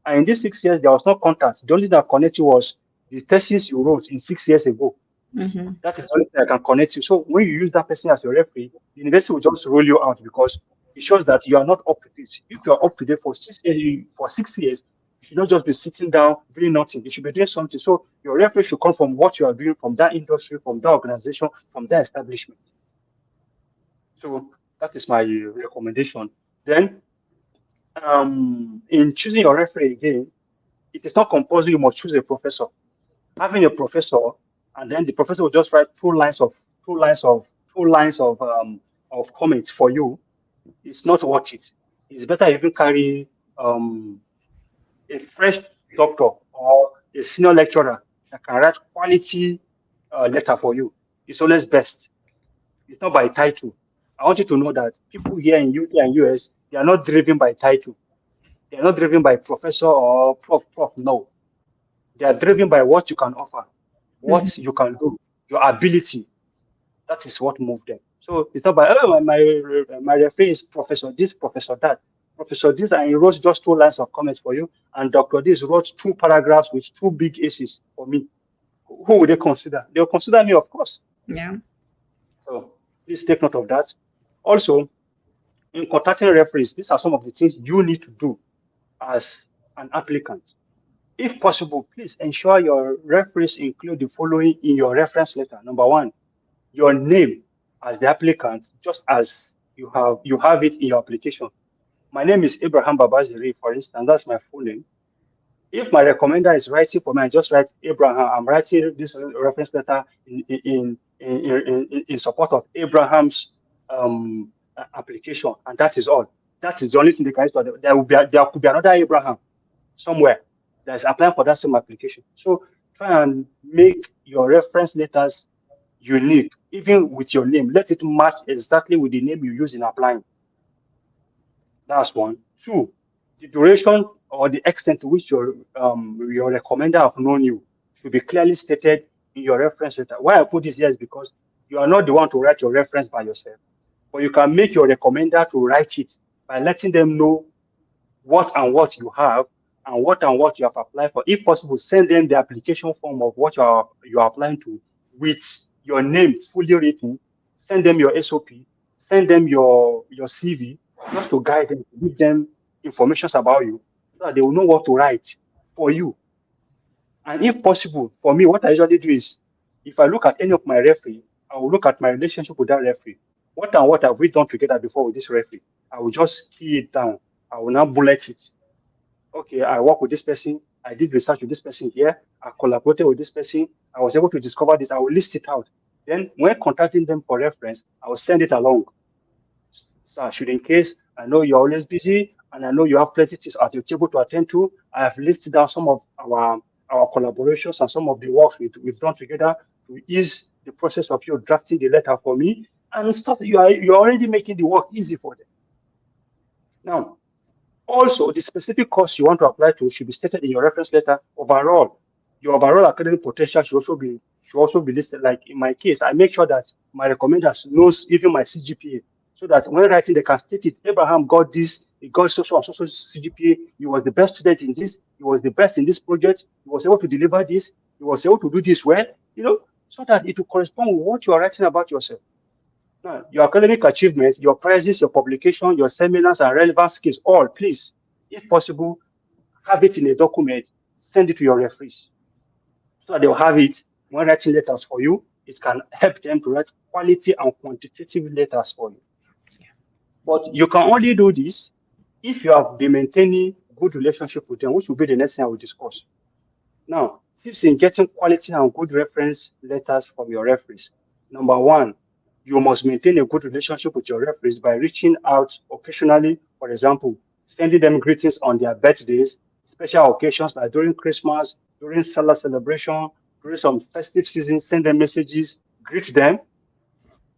And in these 6 years, there was no contact. The only thing that connected you was the thesis you wrote in 6 years ago. Mm-hmm. That is the only thing that can connect you. So when you use that person as your referee, the university will just roll you out because it shows that you are not up to date. If you are up to date for 6 years, for 6 years, you should not just be sitting down doing nothing. You should be doing something. So your referee should come from what you are doing, from that industry, from that organization, from that establishment. So that is my recommendation. Then, in choosing your referee again, it is not compulsory you must choose a professor. Having a professor, and then the professor will just write two lines of of comments for you. It's not worth it. It's better if you carry a fresh doctor or a senior lecturer that can write quality letter for you. It's always best. It's not by title. I want you to know that people here in UK and US, they are not driven by title. They are not driven by professor or prof. No, they are driven by what you can offer, Mm-hmm. what you can do, your ability. That is what moved them. So it's not by oh my referee is professor this, professor that, professor this, and he wrote just two lines of comments for you, and Doctor this wrote two paragraphs with two big aces for me. Who would they consider? They'll consider me, of course. Yeah. So please take note of that. Also, in contacting referees, these are some of the things you need to do as an applicant. If possible, please ensure your referees include the following in your reference letter. Number one, your name as the applicant, just as you have it in your application. My name is Abraham Zhiri, for instance. That's my full name. If my recommender is writing for me, I just write Abraham. I'm writing this reference letter in support of Abraham's application, and that is all. That is the only thing they can do. There could be another Abraham somewhere that's applying for that same application. So try and make your reference letters unique, even with your name. Let it match exactly with the name you use in applying. That's one. Two, the duration or the extent to which your recommender have known you should be clearly stated in your reference letter. Why I put this here is because you are not the one to write your reference by yourself, but you can make your recommender to write it by letting them know what you have and what you have applied for. If possible, send them the application form of what you are applying to with your name fully written. Send them your SOP. Send them your CV just to guide them, to give them information about you so that they will know what to write for you. And if possible, for me, what I usually do is if I look at any of my referee, I will look at my relationship with that referee. What and what have we done together before with this referee? I will just key it down. I will now bullet it. Okay, I work with this person. I did research with this person here. I collaborated with this person. I was able to discover this. I will list it out. Then, when contacting them for reference, I will send it along. So, should in case I know you're always busy and I know you have plenty things at your table to attend to, I have listed down some of our collaborations and some of the work we've done together to ease the process of you drafting the letter for me and stuff. You're already making the work easy for them. Now, also, the specific course you want to apply to should be stated in your reference letter overall. Your overall academic potential should also be listed. Like in my case, I make sure that my recommenders knows even my CGPA, so that when writing they can state it. Abraham got this, he got so CGPA. He was the best student in this. He was the best in this project. He was able to deliver this. He was able to do this well. So that it will correspond with what you are writing about yourself. Now, your academic achievements, your prizes, your publication, your seminars, and relevant skills, all, please, if possible, have it in a document, send it to your referees so that they'll have it when writing letters for you. It can help them to write quality and quantitative letters for you. But you can only do this if you have been maintaining good relationship with them, which will be the next thing I will discuss. Now, tips in getting quality and good reference letters from your referees. Number one, you must maintain a good relationship with your referees by reaching out occasionally. For example, sending them greetings on their birthdays, special occasions like during Christmas, during Salah celebration, during some festive season, send them messages, greet them.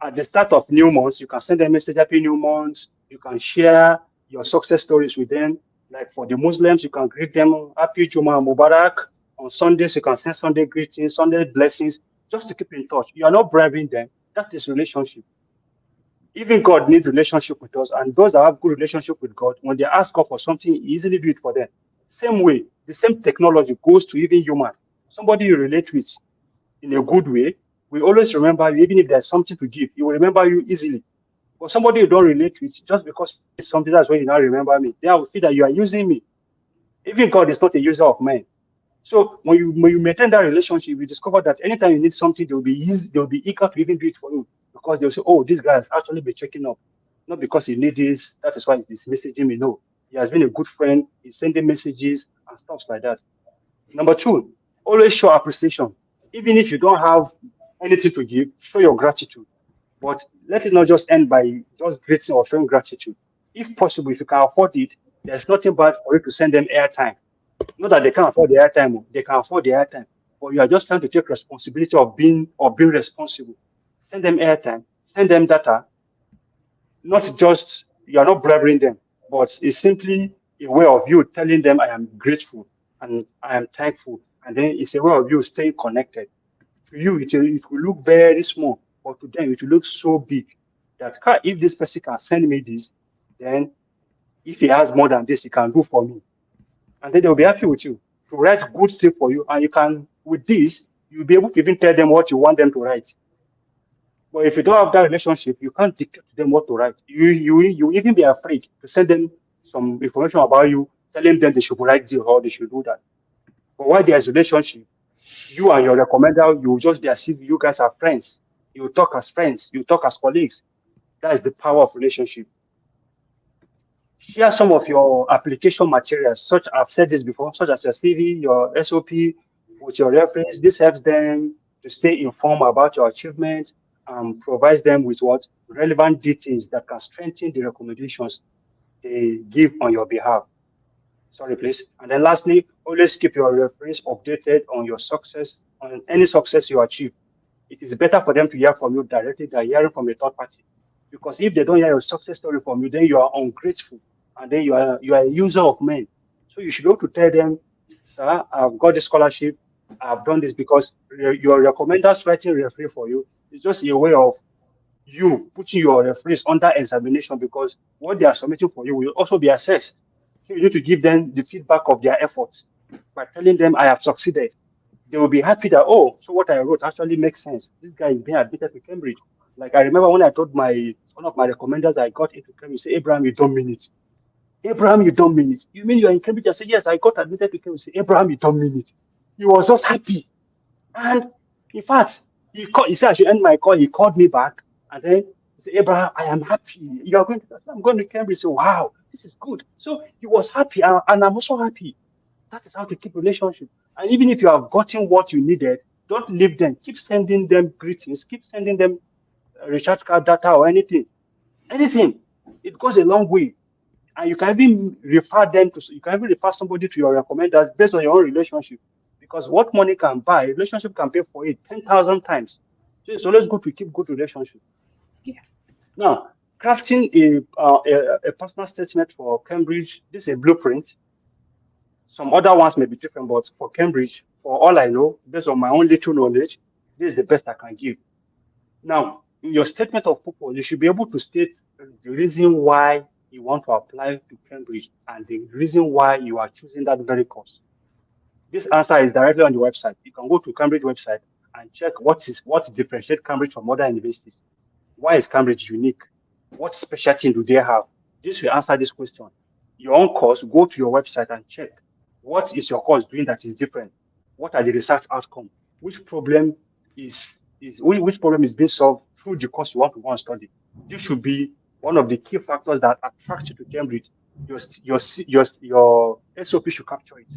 At the start of new months, you can send them a message, happy new month. You can share your success stories with them. Like for the Muslims, you can greet them, happy Juma Mubarak. On Sundays, you can send Sunday greetings, Sunday blessings, just to keep in touch. You are not bribing them. That is relationship. Even God needs relationship with us, and those that have good relationship with God, when they ask God for something, He easily do it for them. Same way, the same technology goes to even human. Somebody you relate with in a good way, we always remember you, even if there's something to give, he will remember you easily. But somebody you don't relate with, just because you did something, that's when you now remember me. Then I will feel that you are using me. Even God is not a user of men. So when you maintain that relationship, you discover that anytime you need something, they'll be eager to even do it for you because they'll say, "Oh, this guy has actually been checking up, not because he needs this. That is why he's messaging me. No, he has been a good friend. He's sending messages and stuff like that." Number two, always show appreciation. Even if you don't have anything to give, show your gratitude. But let it not just end by just greeting or showing gratitude. If possible, if you can afford it, there's nothing bad for you to send them airtime. Not that they can't afford the airtime, oh, they can afford the airtime, but you are just trying to take responsibility of being responsible. Send them airtime, send them data, not just you are not bribing them, but it's simply a way of you telling them I am grateful and I am thankful. And then it's a way of you staying connected. To you, it will look very small, but to them, it will look so big that if this person can send me this, then if he has more than this, he can do for me. And then they'll be happy with you to write good stuff for you. And you can, with this, you'll be able to even tell them what you want them to write. But if you don't have that relationship, you can't dictate to them what to write. You even be afraid to send them some information about you, telling them they should write this or they should do that. But while there's relationship, you and your recommender, you will just be as if you guys are friends. You talk as friends, you talk as colleagues. That is the power of relationship. Share some of your application materials, such I've said this before, such as your CV, your SOP, with your reference. This helps them to stay informed about your achievements and provides them with what relevant details that can strengthen the recommendations they give on your behalf. Sorry, please. And then lastly, always keep your reference updated on your success, on any success you achieve. It is better for them to hear from you directly than hearing from a third party. Because if they don't hear your success story from you, then you are ungrateful and then you are a user of men. So you should be able to tell them, sir, I've got this scholarship, I've done this because your recommenders writing referee for you is just a way of you putting your referees under examination because what they are submitting for you will also be assessed. So you need to give them the feedback of their efforts by telling them I have succeeded. They will be happy that, oh, so what I wrote actually makes sense. This guy is being admitted to Cambridge. Like I remember when I told my one of my recommenders I got into Cambridge, say, Abraham, you don't mean it. Abraham, you don't mean it. You mean you're in Cambridge? I said, yes, I got admitted to Cambridge. Say, Abraham, you don't mean it. He was just happy. And in fact, he said I should end my call. He called me back and then he said, Abraham, I am happy. You are going to, I said, I'm going to Cambridge. So, wow, this is good. So he was happy and I'm also happy. That is how to keep relationship. And even if you have gotten what you needed, don't leave them. Keep sending them greetings. Keep sending them recharge card data or anything. Anything. It goes a long way. And you can even refer them to, you can even refer somebody to your recommenders based on your own relationship. Because what money can buy, relationship can pay for it 10,000 times. So it's always good to keep good relationship. Yeah. Now, crafting a personal statement for Cambridge, this is a blueprint. Some other ones may be different, but for Cambridge, for all I know, based on my own little knowledge, this is the best I can give. Now, in your statement of purpose, you should be able to state the reason why you want to apply to Cambridge and the reason why you are choosing that very course. This answer is directly on the website. You can go to Cambridge website and check what differentiates Cambridge from other universities. Why is Cambridge unique? What specialty do they have? This will answer this question. Your own course, go to your website and check what is your course doing that is different. What are the research outcomes? Which problem which problem is being solved through the course you want to go and study? This should be one of the key factors that attract you to Cambridge. Your SOP should capture it.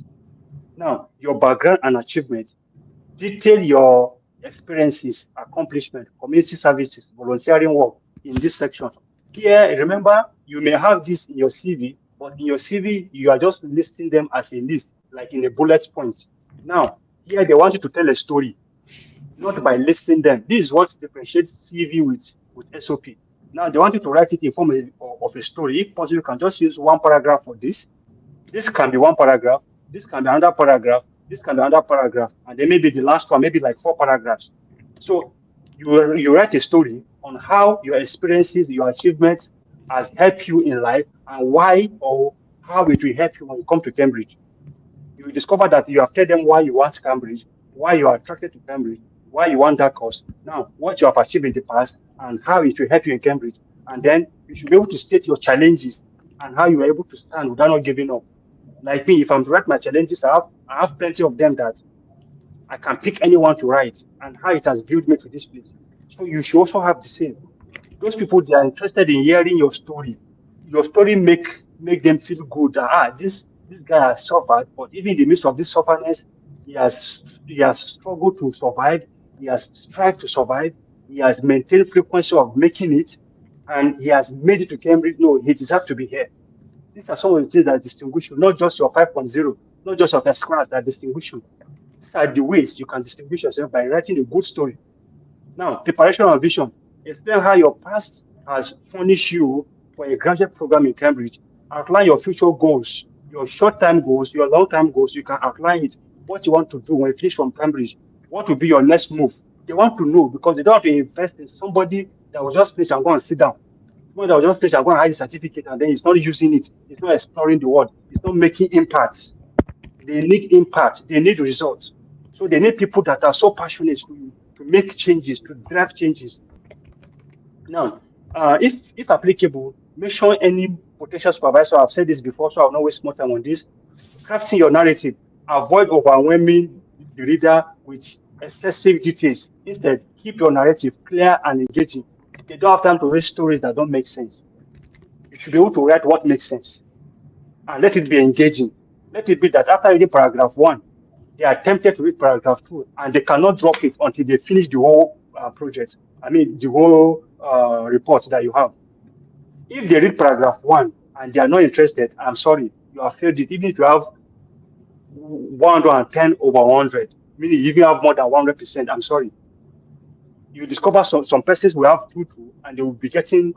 Now, your background and achievements, detail your experiences, accomplishment, community services, volunteering work in this section. Here, remember, you may have this in your CV, but in your CV, you are just listing them as a list, like in a bullet point. Now, here they want you to tell a story, not by listing them. This is what differentiates CV with with SOP. Now they want you to write it in form of a story. If possible, you can just use one paragraph for this. This can be one paragraph. This can be another paragraph. This can be another paragraph, and then maybe the last one, maybe like 4 paragraphs. So you write a story on how your experiences, your achievements has helped you in life, and why or how it will help you when you come to Cambridge. You will discover that you have told them why you want Cambridge, why you are attracted to Cambridge, why you want that course. Now, what you have achieved in the past and how it will help you in Cambridge. And then you should be able to state your challenges and how you are able to stand without not giving up. Like me, if I'm to write my challenges, I have plenty of them that I can pick anyone to write and how it has built me to this place. So you should also have the same. Those people, they are interested in hearing your story. Your story make them feel good. This guy has suffered, but even in the midst of this sufferness, he has struggled to survive. He has strived to survive. He has maintained frequency of making it, and he has made it to Cambridge. No, he deserves to be here. These are some of the things that distinguish you, not just your 5.0, not just your first class that distinguish you. These are the ways you can distinguish yourself by writing a good story. Now, preparation and vision. Explain how your past has furnished you for a graduate program in Cambridge. Outline your future goals, your short-term goals, your long-term goals. You can outline it. What you want to do when you finish from Cambridge. What will be your next move? They want to know because they don't have to invest in somebody that will just finish and go and sit down. Someone that will just finish and go and hide the certificate and then he's not using it. He's not exploring the world. He's not making impact. They need impact. They need results. So they need people that are so passionate to make changes, to drive changes. Now, if applicable, make sure any potential supervisor, I've said this before, so I'll not waste more time on this. Crafting your narrative. Avoid overwhelming the reader with excessive details. Instead, keep your narrative clear and engaging. They don't have time to read stories that don't make sense. You should be able to write what makes sense and let it be engaging. Let it be that after reading paragraph one, they are tempted to read paragraph two and they cannot drop it until they finish the whole project. I mean, the whole report that you have. If they read paragraph one and they are not interested, I'm sorry, you have failed it. Even if you have 110 over 100, meaning if you have more than 100%, I'm sorry. You discover some persons will have 2 and they will be getting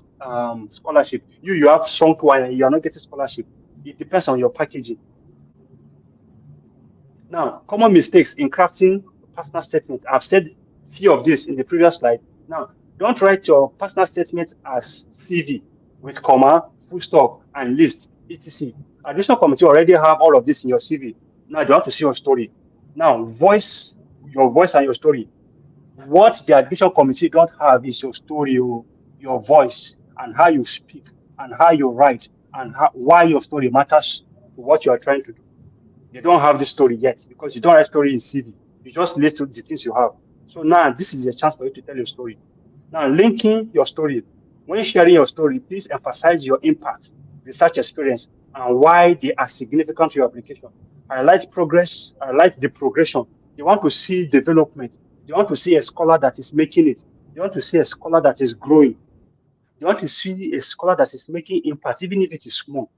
scholarship. You have some 2 and you are not getting scholarship. It depends on your packaging. Now, common mistakes in crafting personal statement. I've said few of this in the previous slide. Now, don't write your personal statement as CV with comma, full stop, and list, etc. Additional committee already have all of this in your CV. Now, you want to see your story. Now, your voice and your story. What the additional committee don't have is your story, your voice, and how you speak, and how you write, and why your story matters to what you are trying to do. They don't have this story yet because you don't have story in CV. You just list the things you have. So now this is a chance for you to tell your story. Now linking your story. When sharing your story, please emphasize your impact, research experience, and why they are significant to your application. Highlight progress, highlight the progression. They want to see development. They want to see a scholar that is making it. They want to see a scholar that is growing. They want to see a scholar that is making impact, even if it is small.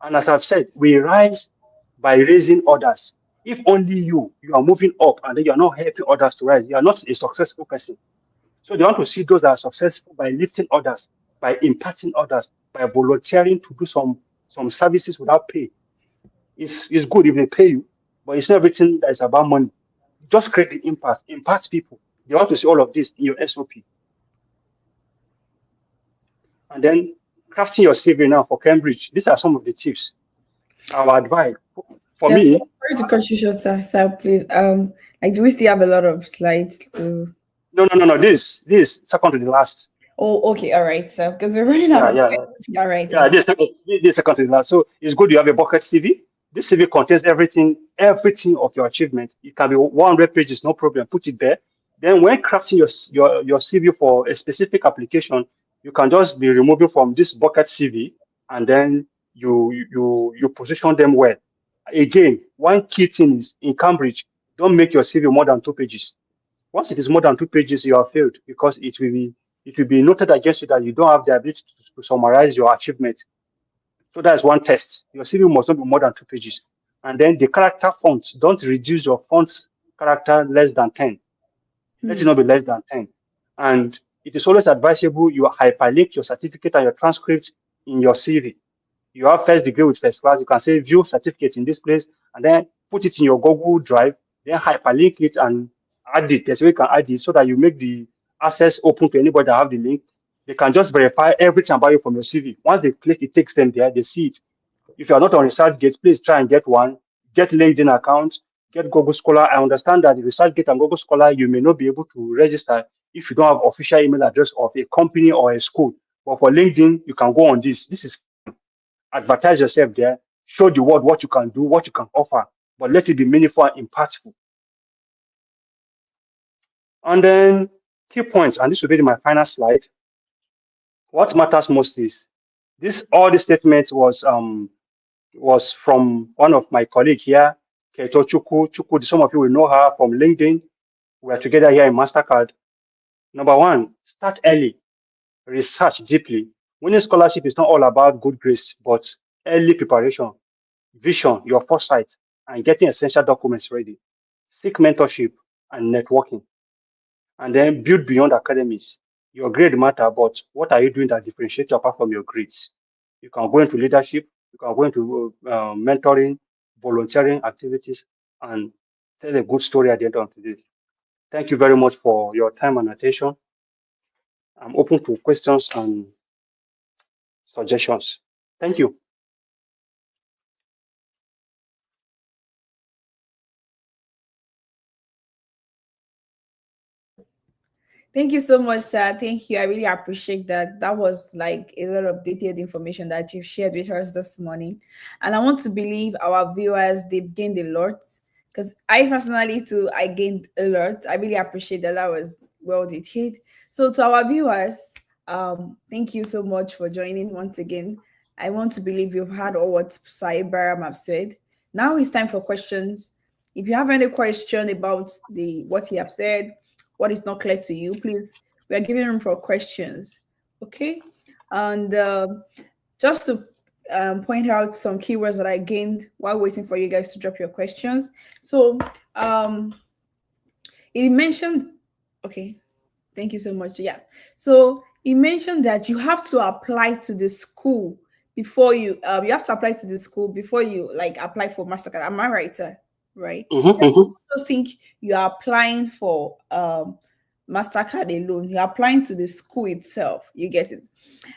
And as I've said, we rise by raising others. If only you are moving up and then you are not helping others to rise, you are not a successful person. So they want to see those that are successful by lifting others, by impacting others, by volunteering to do some services without pay. It's good if they pay you, but it's not everything that is about money. Just create the impact people. They want to see all of this in your SOP. And then crafting your CV now for Cambridge. These are some of the tips. Our advice for Yes, me. sorry to cut you short, sir, please. Like, do we still have a lot of slides to? No. This is second to the last. Oh, okay, all right, sir. Because we're running out Yeah, of yeah, time. All right, yeah. thank you. This second to the last. So it's good you have a bucket CV. This CV contains everything of your achievement. It can be 100 pages, no problem. Put it there. Then when crafting your CV for a specific application, you can just be removing from this bucket CV, and then you position them well. Again, one key thing is in Cambridge, don't make your CV more than 2 pages. Once it is more than 2 pages, you have failed because it will be noted against you that you don't have the ability to summarize your achievement. So that's one test. Your CV must not be more than 2 pages. And then the character fonts, don't reduce your fonts character less than 10. Let it not be less than 10. And it is always advisable you hyperlink your certificate and your transcript in your CV. You have first degree with first class, you can say view certificate in this place and then put it in your Google Drive, then hyperlink it and add it. There's a way you can add it so that you make the access open to anybody that have the link. They can just verify everything about you from your CV. Once they click, it takes them there, they see it. If you are not on ResearchGate, please try and get one. Get LinkedIn account, get Google Scholar. I understand that the ResearchGate and Google Scholar, you may not be able to register if you don't have official email address of a company or a school. But for LinkedIn, you can go on this. This is advertise yourself there, show the world what you can do, what you can offer, but let it be meaningful and impactful. And then key points, and this will be my final slide. What matters most is all this statement was from one of my colleagues here, Keto Chukwu. Some of you will know her from LinkedIn. We are together here in Mastercard. Number one, start early, research deeply. Winning scholarship is not all about good grades, but early preparation, vision, your foresight, and getting essential documents ready. Seek mentorship and networking. And then build beyond academies. Your grade matter, but what are you doing that differentiates you apart from your grades? You can go into leadership, you can go into mentoring, volunteering activities, and tell a good story at the end of the day. Thank you very much for your time and attention. I'm open to questions and suggestions. Thank you. Thank you so much, sir. Thank you. I really appreciate that. That was like a lot of detailed information that you've shared with us this morning. And I want to believe our viewers, they've gained a lot. Because I personally too, I gained a lot. I really appreciate that. That was well detailed. So to our viewers, thank you so much for joining once again. I want to believe you've heard all what Sir Abraham have said. Now it's time for questions. If you have any question about what he have said, what is not clear to you, please, we are giving room for questions. Okay. And just to point out some keywords that I gained while waiting for you guys to drop your questions. So he mentioned, okay, thank you so much. Yeah. So he mentioned that you have to apply to the school before you have to apply to the school before you like apply for Mastercard. Am I right, sir? Right. I just think you are applying for Mastercard alone. You're applying to the school itself. You get it.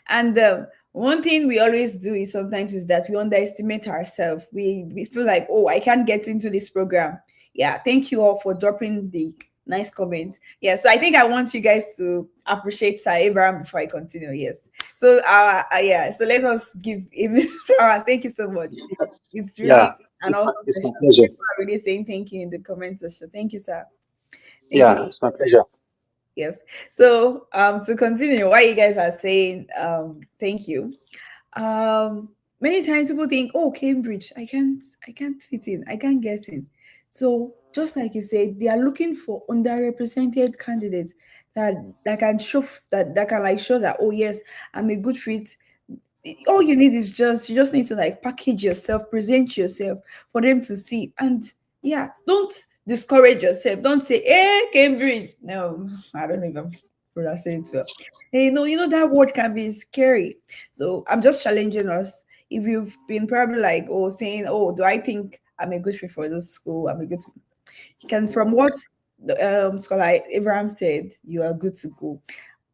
And one thing we always do is sometimes is that we underestimate ourselves. We feel like, oh, I can't get into this program. Yeah. Thank you all for dropping the nice comment. Yeah. So I think I want you guys to appreciate Sir Abraham before I continue. Yes. So yeah. So let us give him flowers. Thank you so much. It's really an awesome session. People are really saying thank you in the comment section. Thank you, sir. Thank you. It's my pleasure. Yes. So to continue, what you guys are saying, thank you. Many times people think, oh, Cambridge, I can't fit in, I can't get in. So just like you said, they are looking for underrepresented candidates that can show that can like show that, oh yes, I'm a good fit. All you need is you just need to like package yourself, present yourself for them to see. And yeah, don't discourage yourself. Don't say, hey, Cambridge. No, I don't even pronounce it well. Hey, no, that word can be scary. So I'm just challenging us. If you've been probably like, oh, saying, oh, do I think I'm a good fit for this school? I'm a good fit. You can, from what the scholar Abraham said, you are good to go.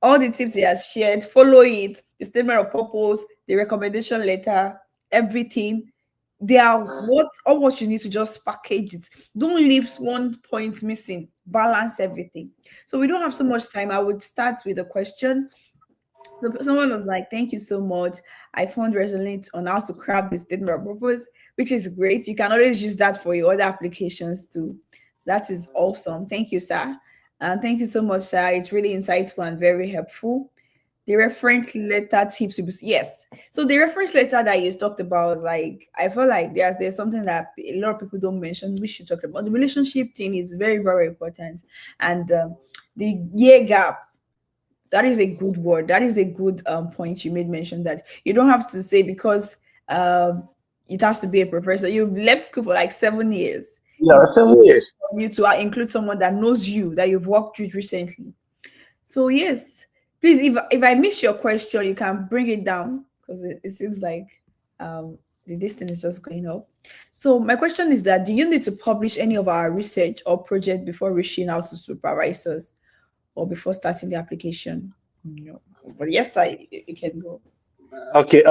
All the tips he has shared, follow it, the statement of purpose, the recommendation letter, everything. They are what you need to just package it. Don't leave one point missing. Balance everything. So we don't have so much time. I would start with a question. So someone was like, thank you so much. I found resonant on how to craft this statement of purpose, which is great. You can always use that for your other applications too. That is awesome. Thank you, sir. And thank you so much, sir. It's really insightful and very helpful. The reference letter tips will be, yes. So the reference letter that you talked about, like I feel like there's something that a lot of people don't mention. We should talk about the relationship thing is very, very important, and the year gap. That is a good word. That is a good point you made mention that you don't have to say because it has to be a professor. You've left school for like 7 years. Yeah, 7 years. You to include someone that knows you, that you've worked with recently. So yes, Please, if I miss your question, you can bring it down because it seems like the distance is just going up. So my question is that do you need to publish any of our research or project before reaching out to supervisors or before starting the application? No. But yes, you can go. Okay.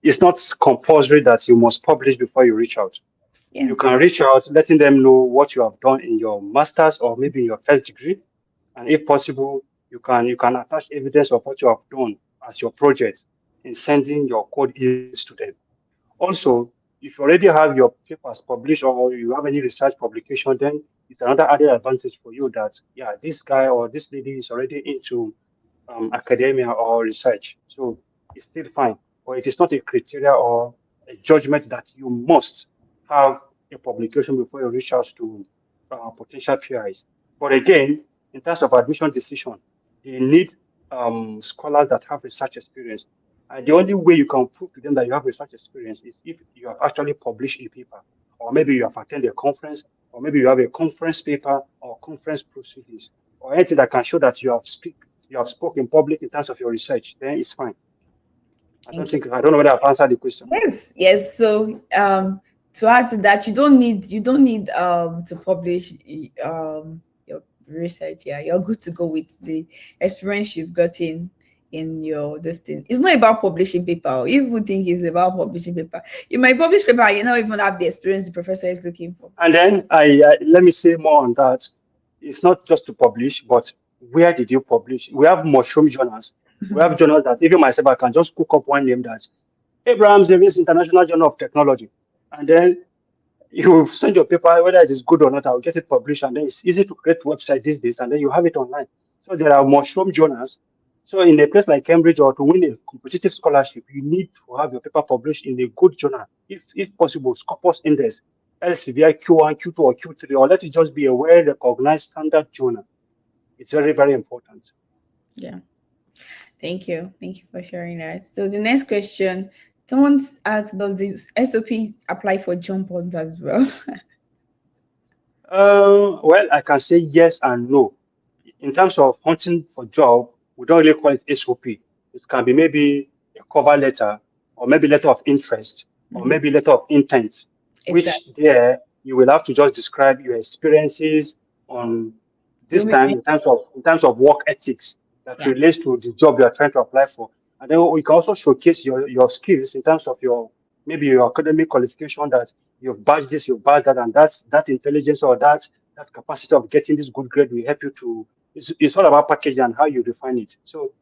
It's not compulsory that you must publish before you reach out. Yeah. You can reach out, letting them know what you have done in your master's or maybe in your first degree, and if possible, you can attach evidence of what you have done as your project in sending your code emails to them. Also, if you already have your papers published or you have any research publication, then it's another added advantage for you that, yeah, this guy or this lady is already into academia or research. So it's still fine, but it is not a criteria or a judgment that you must have a publication before you reach out to potential PIs. But again, in terms of admission decision, they need scholars that have research experience. And the only way you can prove to them that you have research experience is if you have actually published a paper, or maybe you have attended a conference, or maybe you have a conference paper or conference proceedings, or anything that can show that you have spoken in public in terms of your research, then it's fine. Thank you. I don't know whether I've answered the question. Yes. So to add to that, you don't need to publish your research. Yeah, you're good to go with the experience you've gotten in your this thing. It's not about publishing paper. If you think it's about publishing paper, you might publish paper, you not even have the experience the professor is looking for. And then let me say more on that. It's not just to publish, but where did you publish? We have mushroom journals. We have journals that even myself I can just cook up one name that Abraham Zhiri International Journal of Technology, and then you send your paper, whether it is good or not, I'll get it published, and then it's easy to create website these days, and then you have it online. So there are mushroom journals. So in a place like Cambridge, or to win a competitive scholarship, you need to have your paper published in a good journal, if possible, Scopus Index, Elsevier Q1, Q2, or Q3, or let it just be a well-recognized standard journal. It's very, very important. Yeah. Thank you. Thank you for sharing that. So the next question, someone asked, does this SOP apply for jump bonds as well? Well, I can say yes and no. In terms of hunting for job, we don't really call it SOP. It can be maybe a cover letter, or maybe letter of interest, or maybe letter of intent, which Exactly. there you will have to just describe your experiences on this time in terms of work ethics that Yeah. relates to the job you are trying to apply for. And then we can also showcase your skills in terms of your maybe your academic qualification that you've badged this, you've badged that, and that intelligence or that capacity of getting this good grade will help you to. It's all about packaging and how you define it. So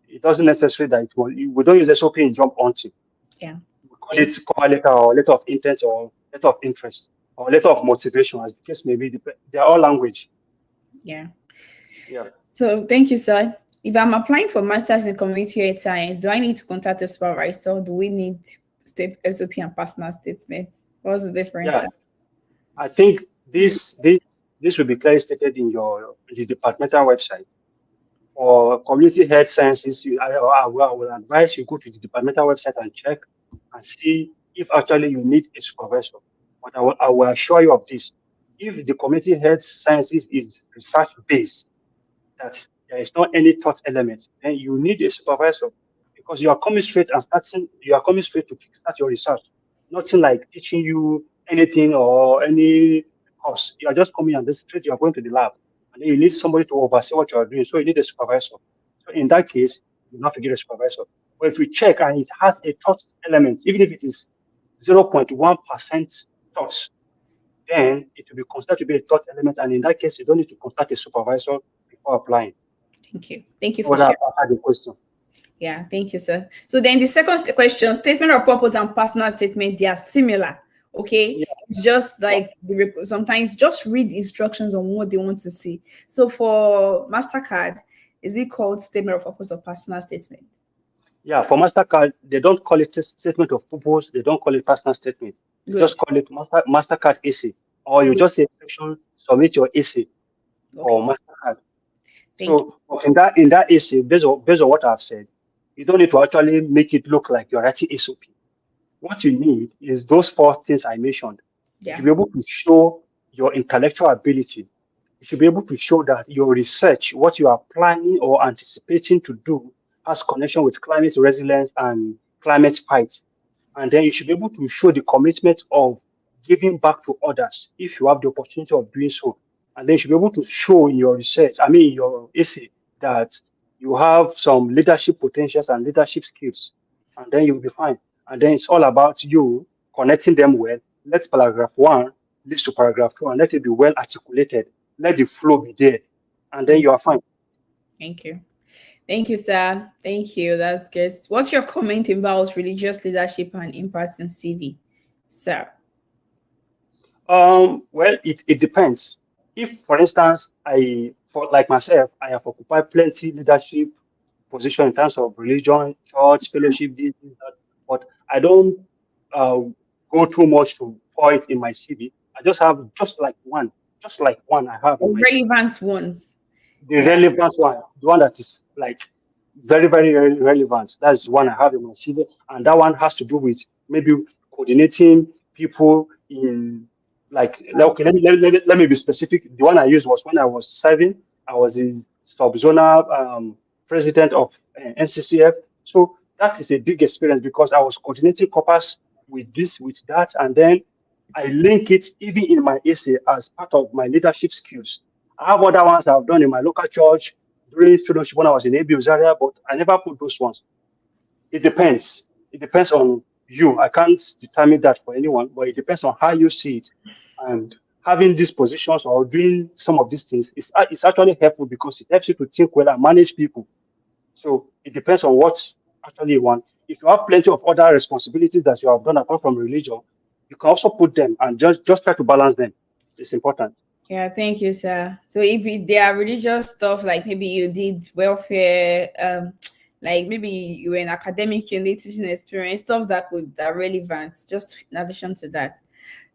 it doesn't necessarily that we don't use SOP in job hunting. Yeah. We call it Thank cover letter or letter of intent or letter of interest or letter of motivation, as the case may be. They are all language. Yeah. Yeah. So thank you, sir. If I'm applying for masters in community health science, do I need to contact a supervisor? Do we need step SOP and personal statement? What's the difference? Yeah. I think this will be clearly stated in the departmental website. For community health sciences, I will advise you go to the departmental website and check and see if actually you need a supervisor. But I will assure you of this. If the community health sciences is research based, that there is not any thought element, then you need a supervisor because you are coming straight to kickstart your research. Nothing like teaching you anything or any course. You are just coming and this straight you are going to the lab. And then you need somebody to oversee what you are doing. So you need a supervisor. So in that case, you have to get a supervisor. But if we check and it has a thought element, even if it is 0.1% thoughts, then it will be considered to be a thought element. And in that case, you don't need to contact a supervisor before applying. Thank you. Thank you for What I've sharing. answered the question. Yeah, thank you, sir. So then the second question, statement of purpose and personal statement, they are similar. Okay. Yeah. It's just like sometimes just read instructions on what they want to see. So for Mastercard, is it called statement of purpose or personal statement? Yeah, for Mastercard, they don't call it a statement of purpose. They don't call it personal statement. They Good. just call it Mastercard essay, or you just say section submit your essay for Okay. Mastercard. Thank you. So but in that essay, based on what I've said, you don't need to actually make it look like you're writing SOP. What you need is those four things I mentioned. You Yeah. should be able to show your intellectual ability you should be able to show that your research, what you are planning or anticipating to do, has connection with climate resilience and climate fight. And then you should be able to show the commitment of giving back to others if you have the opportunity of doing so. And then you should be able to show in your research, I mean, in your essay, that you have some leadership potentials and leadership skills. And then you'll be fine. And then it's all about you connecting them well. Let paragraph one lead to paragraph two and let it be well articulated. Let the flow be there. And then Mm, you are fine. thank you. Thank you, sir. Thank you. That's good. What's your comment about religious leadership and impact in CV, sir? Well, it depends. If, for instance, for like myself, I have occupied plenty leadership position in terms of religion, church, fellowship, this, that, but I don't uh, go too much to pour it in my CV. I just have just like one I have in my CV, Relevant ones. the Yeah. relevant one, the one that is like very, very, very relevant. That's the one I have in my CV, and that one has to do with maybe coordinating people in okay. Let me be specific. The one I used was when I was serving. I was the sub-zonal president of NCCF. So that is a big experience because I was coordinating corpus with this, with that, and then I link it even in my essay as part of my leadership skills. I have other ones I've done in my local church during fellowship when I was in Abraham Zhiri, but I never put those ones. It depends. It depends on you. I can't determine that for anyone, but it depends on how you see it. And having these positions or doing some of these things is actually helpful because it helps you to think well and manage people. So it depends on what actually you want. If you have plenty of other responsibilities that you have done apart from religion, you can also put them and just try to balance them. It's important. Yeah, thank you, sir. So if there are religious stuff, like maybe you did welfare, like maybe you were in academic, you need teaching experience, stuff that are relevant, just in addition to that.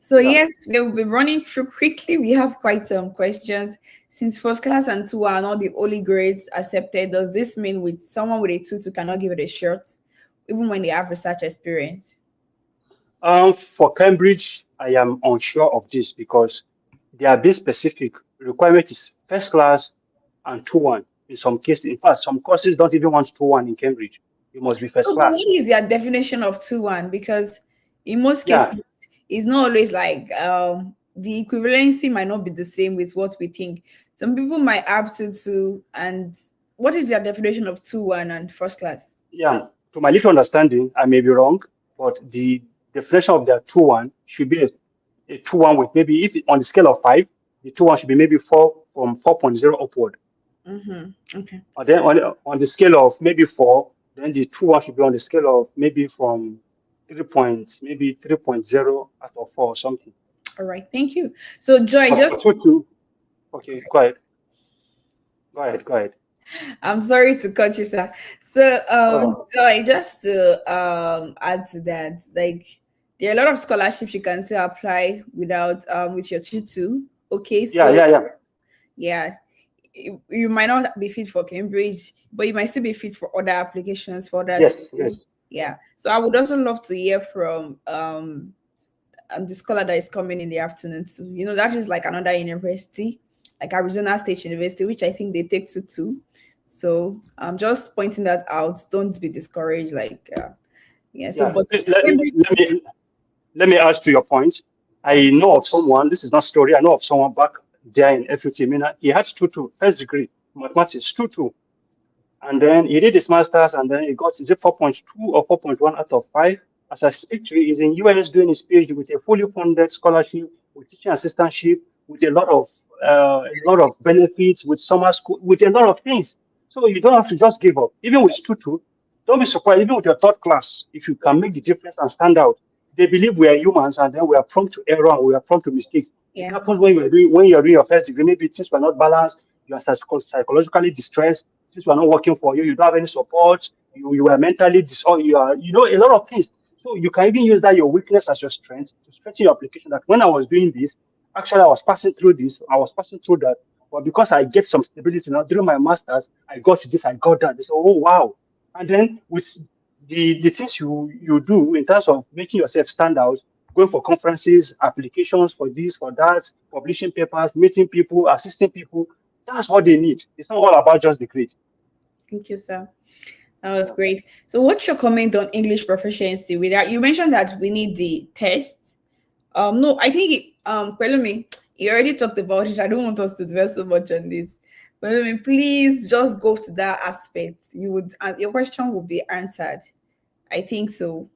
So Yeah. yes, we'll be running through quickly. We have quite some questions. Since first class and two are not the only grades accepted, does this mean with someone with a two cannot give it a shot, even when they have research experience? For Cambridge, I am unsure of this because they are being specific. Requirement is first class and 2-1 in some cases. In fact, some courses don't even want 2-1 in Cambridge. You must be first So, but class. what is your definition of two one? Because in most Yeah, cases, it's not always like the equivalency might not be the same with what we think. Some people might have two, and what is your definition of two one and first class? yeah. To my little understanding, I may be wrong, but the definition of the 2-1 should be a 2-1 with maybe if on the scale of 5, the 2-1 should be maybe 4 from 4.0 upward. Okay. And then on the scale of maybe 4, then the 2-1 should be on the scale of maybe from 3 points, maybe 3.0 out of 4 or something. All right. Thank you. So, Joy, But for just 2-2, okay, go ahead, go ahead, go ahead. I'm sorry to cut you, sir. So, Oh, Joy, just to add to that, like there are a lot of scholarships you can still apply without with your tutu. Okay, yeah, so yeah, yeah. yeah, you might not be fit for Cambridge, but you might still be fit for other applications for other Yes, yes, schools. Yeah. yes. So I would also love to hear from the scholar that is coming in the afternoon too. You know, that is like another university, like Arizona State University, which I think they take to too. So I'm just pointing that out. Don't be discouraged. Like, yeah. So, Yeah. but Please Cambridge, let me add to your point. yeah. I know of someone. This is not story. I know of someone back there in FUT. Mina. He had 2-2, first degree mathematics, 2-2. And then he did his master's and then he got, is it 4.2 or 4.1 out of 5? As I speak to you, he's in US doing his PhD with a fully funded scholarship, with teaching assistantship, with a lot of benefits, with summer school, with a lot of things. So you don't have to just give up. Even with 2-2, don't be surprised, even with your third class, if you can make the difference and stand out. They believe we are humans and then we are prone to error and we are prone to mistakes. It Yeah. happens when you're doing your first degree, maybe things were not balanced, you are psychologically distressed, things were not working for you, you don't have any support, you are mentally or you are, a lot of things. So you can even use that your weakness as your strength to strengthen your application. That when I was doing this, actually I was passing through this, I was passing through that, but because I get some stability now during my masters, I got this, I got that. They say, oh wow. And then with the things you do in terms of making yourself stand out, going for conferences, applications for this, for that, publishing papers, meeting people, assisting people. That's what they need. It's not all about just the grade. Thank you, sir. That was Yeah. great. So, what's your comment on English proficiency? Without you mentioned that we need the test. No, I think Pelumi, you already talked about it. I don't want us to dwell so much on this. Pelumi, please just go to that aspect. You would, your question will be answered. I think so.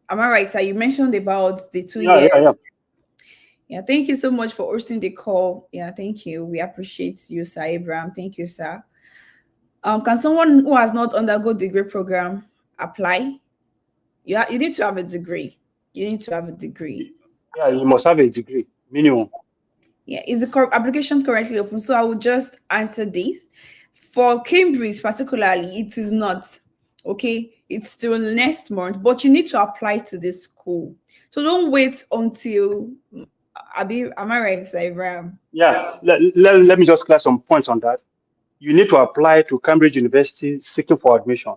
Am I right, sir? You mentioned about the 2 years. Yeah. Yeah, thank you so much for hosting the call. Yeah, thank you. We appreciate you, sir Abraham. Thank you, sir. Can someone who has not undergone degree program apply? You need to have a degree. You need to have a degree. Yeah, you must have a degree, minimum. Yeah, is the application currently open? So I will just answer this. For Cambridge, particularly, it is not. Okay, it's still next month, but you need to apply to this school. So don't wait until. Am I right, Sir Abraham? Yeah, let me just clear some points on that. You need to apply to Cambridge University seeking for admission.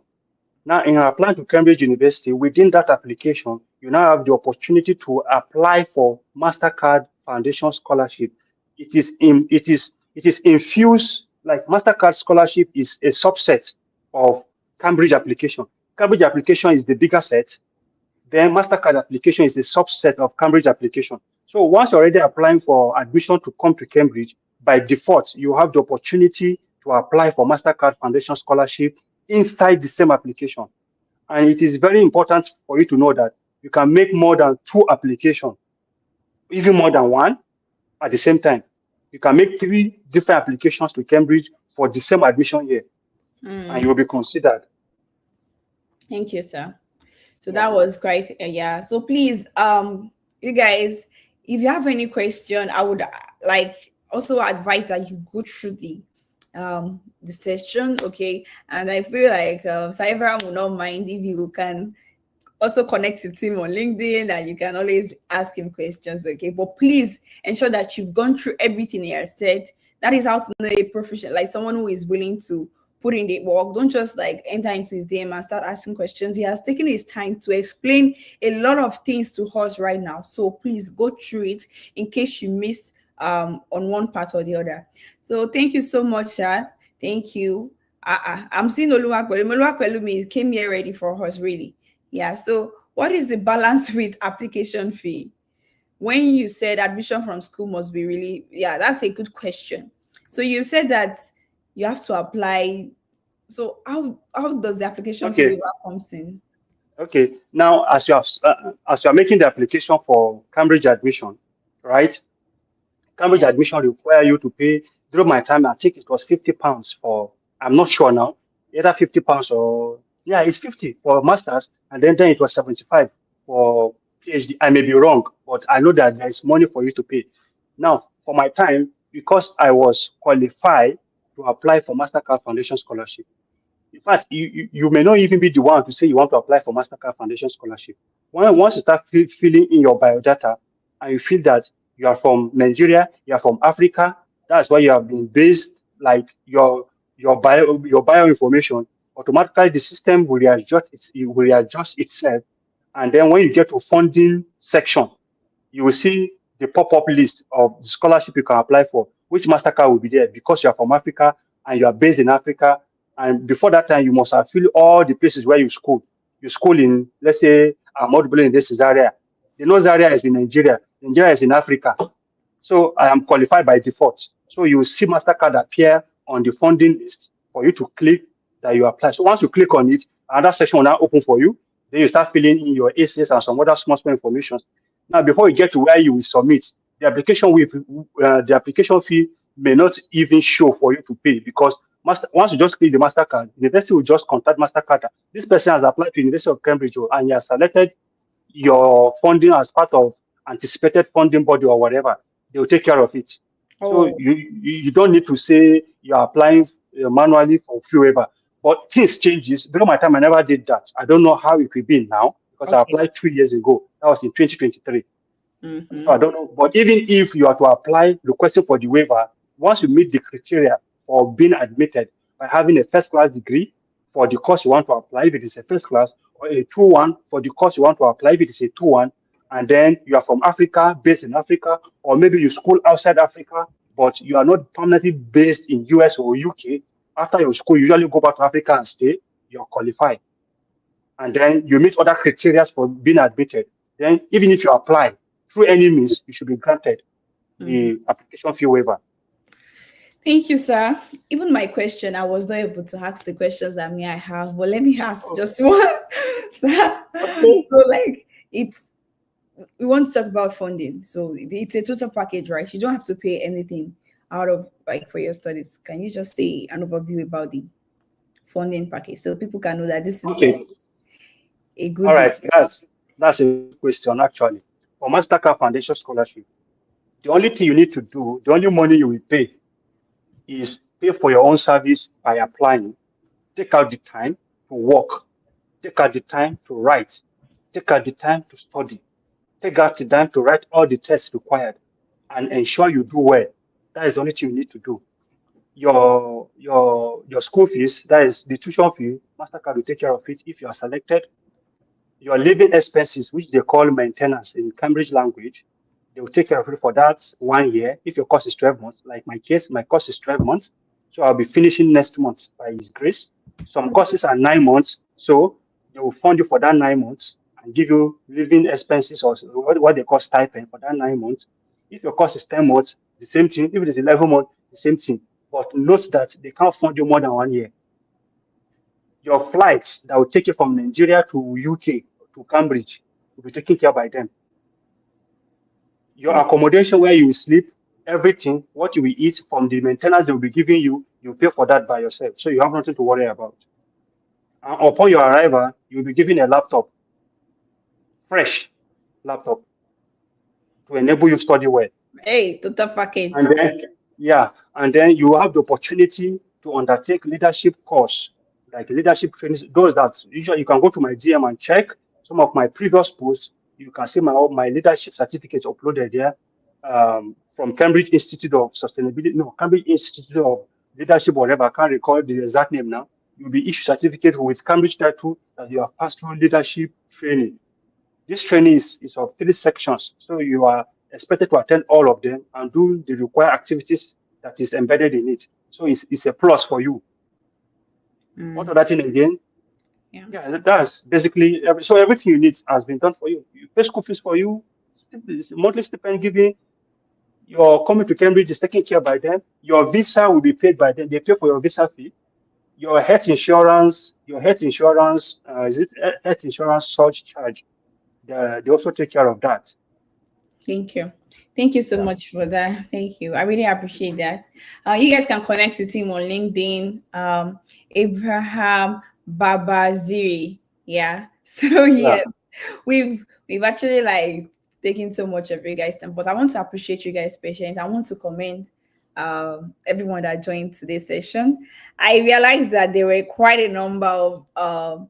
Now, in applying to Cambridge University, within that application, you now have the opportunity to apply for Mastercard Foundation Scholarship. It is infused, like Mastercard Scholarship is a subset of Cambridge application. Cambridge application is the bigger set. Then Mastercard application is the subset of Cambridge application. So once you're already applying for admission to come to Cambridge, by default, you have the opportunity to apply for Mastercard Foundation Scholarship inside the same application. And it is very important for you to know that you can make more than 2 applications, even more than 1 at the same time. You can make 3 different applications to Cambridge for the same admission year, and you will be considered. Thank you, sir. So Yeah. that was great. Yeah. So please, you guys, if you have any question, I would like also advise that you go through the session, okay? And I feel like Cyber will not mind if you can also connect with him on LinkedIn and you can always ask him questions, okay? But please ensure that you've gone through everything he has said. That is how to know a professional, like someone who is willing to put in the work. Don't just like enter into his DM and start asking questions. He has taken his time to explain a lot of things to us right now. So please go through it in case you miss on one part or the other. So thank you so much, sir. Thank you. I'm seeing Oluwapelumi came here ready for us, really. Yeah. So what is the balance with application fee? When you said admission from school must be really, yeah, that's a good question. So you said that you have to apply. So how does the application fee comes in? Okay. Now, as you are making the application for Cambridge admission, right? Cambridge admission require you to pay. During my time, I think it was £50 for. I'm not sure now. Either £50 or yeah, it's 50 for masters, and then it was 75 for PhD. I may be wrong, but I know that there is money for you to pay. Now, for my time, because I was qualified to apply for Mastercard Foundation Scholarship. In fact, you may not even be the one to say you want to apply for Mastercard Foundation Scholarship. Once you start filling in your biodata and you feel that you are from Nigeria, you are from Africa, that's why you have been based, like your bio information, automatically the system will readjust itself. And then when you get to funding section, you will see the pop-up list of the scholarship you can apply for, which Mastercard will be there because you are from Africa and you are based in Africa. And before that time, you must have filled all the places where you school. You school in, let's say, Ahmad Bello in this Zaria. You know Zaria is in Nigeria. Nigeria is in Africa. So I am qualified by default. So you will see Mastercard appear on the funding list for you to click that you apply. So once you click on it, another section will now open for you. Then you start filling in your ACS and some other small information. Now, before you get to where you will submit, the application fee may not even show for you to pay because once you just click the Mastercard, the university will just contact Mastercard. This person has applied to University of Cambridge and he has selected your funding as part of anticipated funding body or whatever. They will take care of it. So you don't need to say you're applying manually for free waiver. But things changes. During my time, I never did that. I don't know how it will be now because I applied 2 years ago. That was in 2023. So I don't know. But even if you are to apply requesting for the waiver, once you meet the criteria for being admitted by having a first-class degree for the course you want to apply, if it is a first class, or a 2-1 for the course you want to apply, if it is a 2-1, and then you are from Africa, based in Africa, or maybe you school outside Africa, but you are not permanently based in US or UK. After your school, you usually go back to Africa and stay. You're qualified, and then you meet other criteria for being admitted. Then, even if you apply through any means, you should be granted Mhm. the application fee waiver. Thank you, sir. Even my question, I was not able to ask the questions that me I have, but let me ask Oh, just one. so, okay. so, like, it's we want to talk about funding. So it's a total package, right? You don't have to pay anything out of like for your studies. Can you just say an overview about the funding package so people can know that this is like Okay. a All good deal? right. That's a good question actually. For Mastercard Foundation Scholarship, the only thing you need to do, the only money you will pay is pay for your own service by applying. Take out the time to work. Take out the time to write. Take out the time to study. Take out the time to write all the tests required and ensure you do well. That is the only thing you need to do. Your school fees, that is the tuition fee, Mastercard will take care of it if you are selected. Your living expenses, which they call maintenance in Cambridge language, they will take care of it for that 1 year. If your course is 12 months, like my case, my course is 12 months. So I'll be finishing next month by His grace. Some courses are 9 months. So they will fund you for that 9 months and give you living expenses or what they call stipend for that 9 months. If your course is 10 months, the same thing. If it is 11 months, the same thing. But note that they can't fund you more than 1 year. Your flights that will take you from Nigeria to UK to Cambridge will be taken care by them. Your accommodation where you will sleep, everything, what you will eat from the maintenance they will be giving you, you pay for that by yourself. So you have nothing to worry about. And upon your arrival, you'll be given a laptop, fresh laptop, to enable you study well. Hey, total package. And then, yeah, and then you have the opportunity to undertake leadership course, like leadership trainings. Those that usually you can go to my DM and check some of my previous posts. You can see my leadership certificates uploaded there from Cambridge Institute of Sustainability, no, Cambridge Institute of Leadership, whatever. I can't recall the exact name now. You'll be issued certificate with Cambridge title that you have passed through leadership training. This training is of 3 sections, so you are expected to attend all of them and do the required activities that is embedded in it. So it's a plus for you. What Mm, other thing again? yeah. Yeah, that's basically so everything you need has been done for you. You pay school fees for you, monthly stipend given. Your coming to Cambridge is taken care by them. Your visa will be paid by them. They pay for your visa fee. Your health insurance, is it health insurance surge charge? They also take care of that. Thank you. Thank you so Yeah. much for that. Thank you. I really appreciate that. You guys can connect with him on LinkedIn. Abraham Baba Ziri. Yeah. So Yeah. yeah, we've actually like taken so much of you guys' time, but I want to appreciate you guys' patience. I want to commend everyone that joined today's session. I realized that there were quite a number of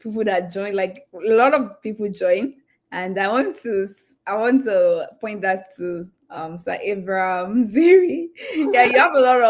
people that joined, like a lot of people joined, and I want to point that to Sir Abraham Ziri. Yeah, you have a lot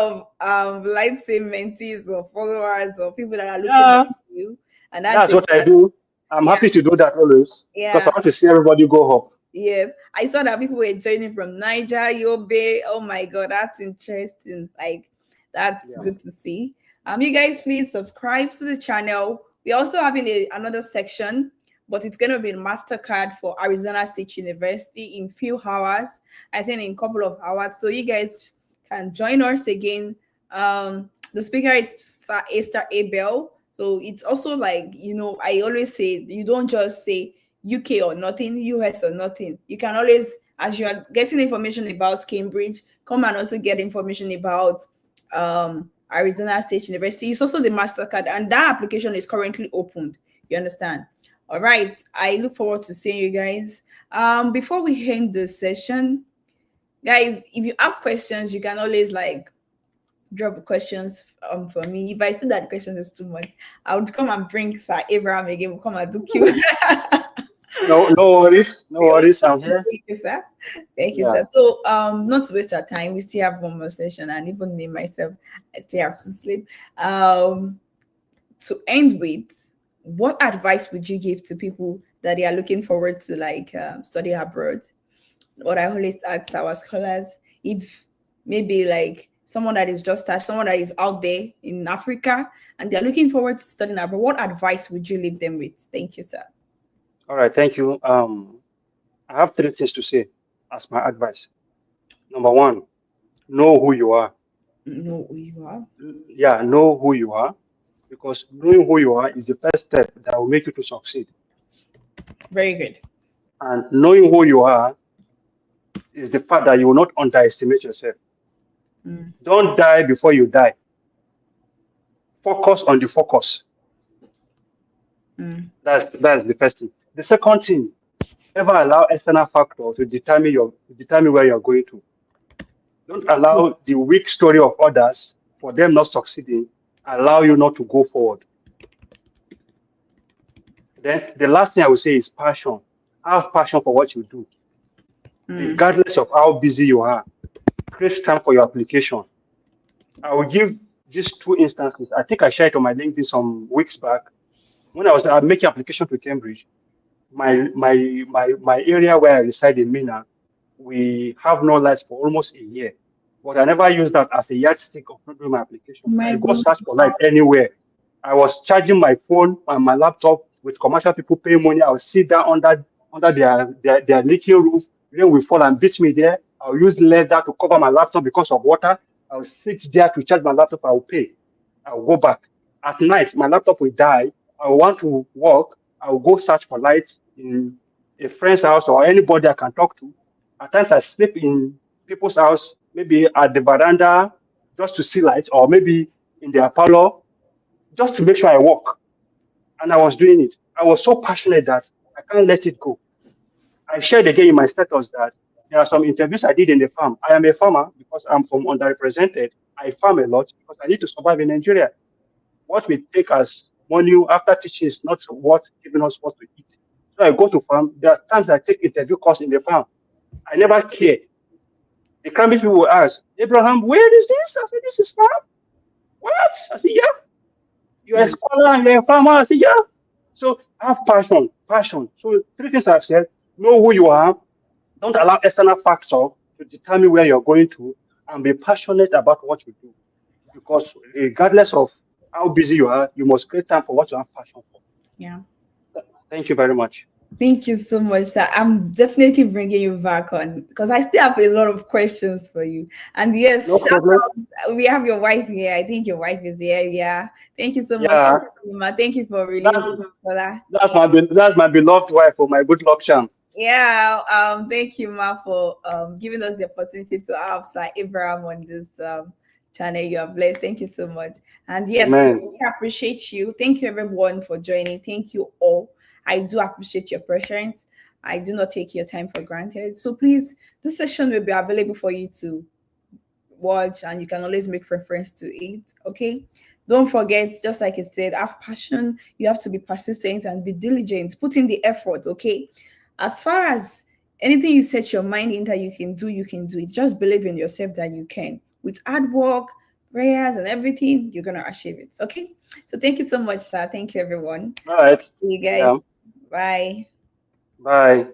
of let's say mentees or followers or people that are looking up Yeah. to you, and that's That's a what I do. I'm yeah, happy to do that always because I yeah. want to see everybody go up. Yes, I saw that people were joining from Niger, Yobe. Oh my God, that's interesting. Like, that's Yeah. good to see. You guys, please subscribe to the channel. We're also having another section, but it's gonna be a Mastercard for Arizona State University in few hours. I think in a couple of hours. So you guys can join us again. The speaker is Sir Esther Abel. So it's also like, I always say you don't just say UK or nothing, US or nothing. You can always, as you are getting information about Cambridge, come and also get information about Arizona State University. It's also the Mastercard, and that application is currently opened. You understand? All right. I look forward to seeing you guys. Before we end the session, guys, if you have questions, you can always like drop questions for me. If I see that questions is too much, I would come and bring Sir Abraham again. We'll come and do Q. No, no worries. No worries. I'm here. Thank you, sir. Thank you, Yeah. sir. So, not to waste our time, we still have one more session, and even me myself, I still have to sleep. To end with, what advice would you give to people that they are looking forward to like study abroad, what I always ask our scholars, if maybe like someone that is just touched, someone that is out there in Africa and they're looking forward to studying abroad, what advice would you leave them with? Thank you, sir. All right, thank you. I have three things to say as my advice. Number one, know who you are. No, you are. Yeah, know who you are, because knowing who you are is the first step that will make you to succeed. Very good. And knowing who you are is the fact that you will not underestimate yourself. Mm, Don't die before you die. Focus on the focus. mm, That's the first thing. The second thing, never allow external factors to determine where you're going to. Don't allow the weak story of others for them not succeeding allow you not to go forward. Then the last thing I would say is passion. Have passion for what you do, mm. regardless of how busy you are. Create time for your application. I will give these two instances. I think I shared it on my LinkedIn some weeks back. When I was making application to Cambridge, my area where I reside in Mina, we have no lights for almost a year. But I never used that as a yardstick of not doing my application. My I go God. search for light anywhere. I was charging my phone and my laptop with commercial people paying money. I'll sit down under their leaking roof. Rain will fall and beat me there. I'll use leather to cover my laptop because of water. I'll sit there to charge my laptop. I'll pay. I'll go back. At night, my laptop will die. I want to work. I'll go search for lights in a friend's house or anybody I can talk to. At times, I sleep in people's house, maybe at the veranda, just to see lights, or maybe in their parlor, just to make sure I work. And I was doing it. I was so passionate that I can't let it go. I shared again in my status that there are some interviews I did in the farm. I am a farmer because I'm from underrepresented. I farm a lot because I need to survive in Nigeria. What we take as money after teaching is not what giving us what to eat. So I go to farm. There are times I take interview course in the farm. I never care. The Cambridge people will ask, Abraham, where is this? I said, this is farm. What? I said, yeah. You're a Mm, scholar and you're a farmer. I said, yeah. So have passion, passion. So three things I've said: know who you are, don't allow external factors to determine where you're going to, and be passionate about what you do. Because regardless of how busy you are, you must create time for what you have passion for. yeah. Thank you very much. Thank you so much, sir. I'm definitely bringing you back on because I still have a lot of questions for you. And No yes, shout problem. out. We have your wife here. I think your wife is here. Yeah. Thank you so much, Yeah, Ma. Thank you for releasing that, for that. that's my beloved wife or my good luck charm. Yeah. Thank you, Ma, for giving us the opportunity to have Sir Abraham on this channel. You are blessed. Thank you so much. And yes, we Amen. really appreciate you. Thank you everyone for joining. Thank you all. I do appreciate your presence. I do not take your time for granted. So please, this session will be available for you to watch and you can always make reference to it. Okay. Don't forget, just like I said, have passion. You have to be persistent and be diligent. Put in the effort. Okay. As far as anything you set your mind in that you can do it. Just believe in yourself that you can. With hard work, prayers, and everything, you're gonna achieve it. Okay. So thank you so much, sir. Thank you, everyone. All right. See you Yeah. guys. Bye. Bye.